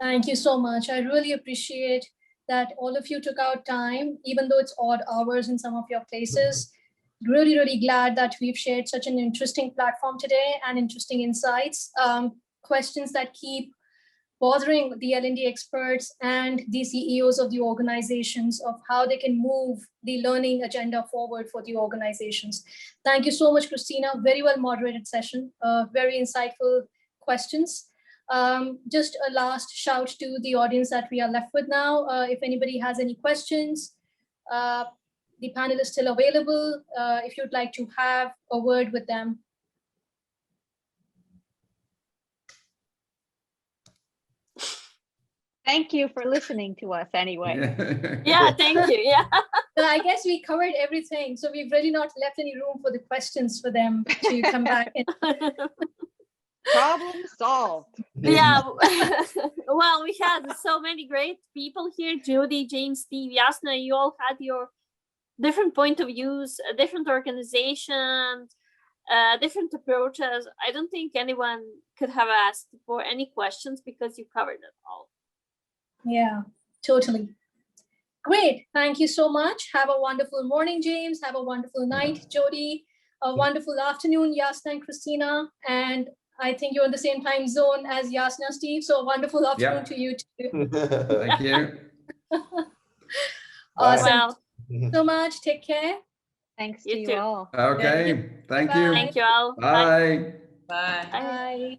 Thank you so much. I really appreciate that all of you took out time, even though it's odd hours in some of your places. Really, really glad that we've shared such an interesting platform today and interesting insights, questions that keep bothering the L&D experts and the CEOs of the organizations of how they can move the learning agenda forward for the organizations. Thank you so much, Christina. Very well moderated session, very insightful questions. Just a last shout to the audience that we are left with now. If anybody has any questions, the panel is still available if you'd like to have a word with them. Thank you for listening to us anyway. Yeah, thank you. Yeah. I guess we covered everything, so we've really not left any room for the questions for them to come back. Problem solved. Yeah. Well, we had so many great people here. Judy, James, Steve, Yasna, you all had your different point of views, different organizations, different approaches. I don't think anyone could have asked for any questions because you covered it all. Yeah, totally. Great. Thank you so much. Have a wonderful morning, James. Have a wonderful night, Jody. A wonderful afternoon, Yasna and Christina. And I think you're in the same time zone as Yasna, Steve. So a wonderful afternoon to you too. Thank you. Awesome. Well, so much. Take care. Thanks You to you too. all. Okay. Thank Bye-bye. you. thank you all. Bye. Bye. Bye. Bye.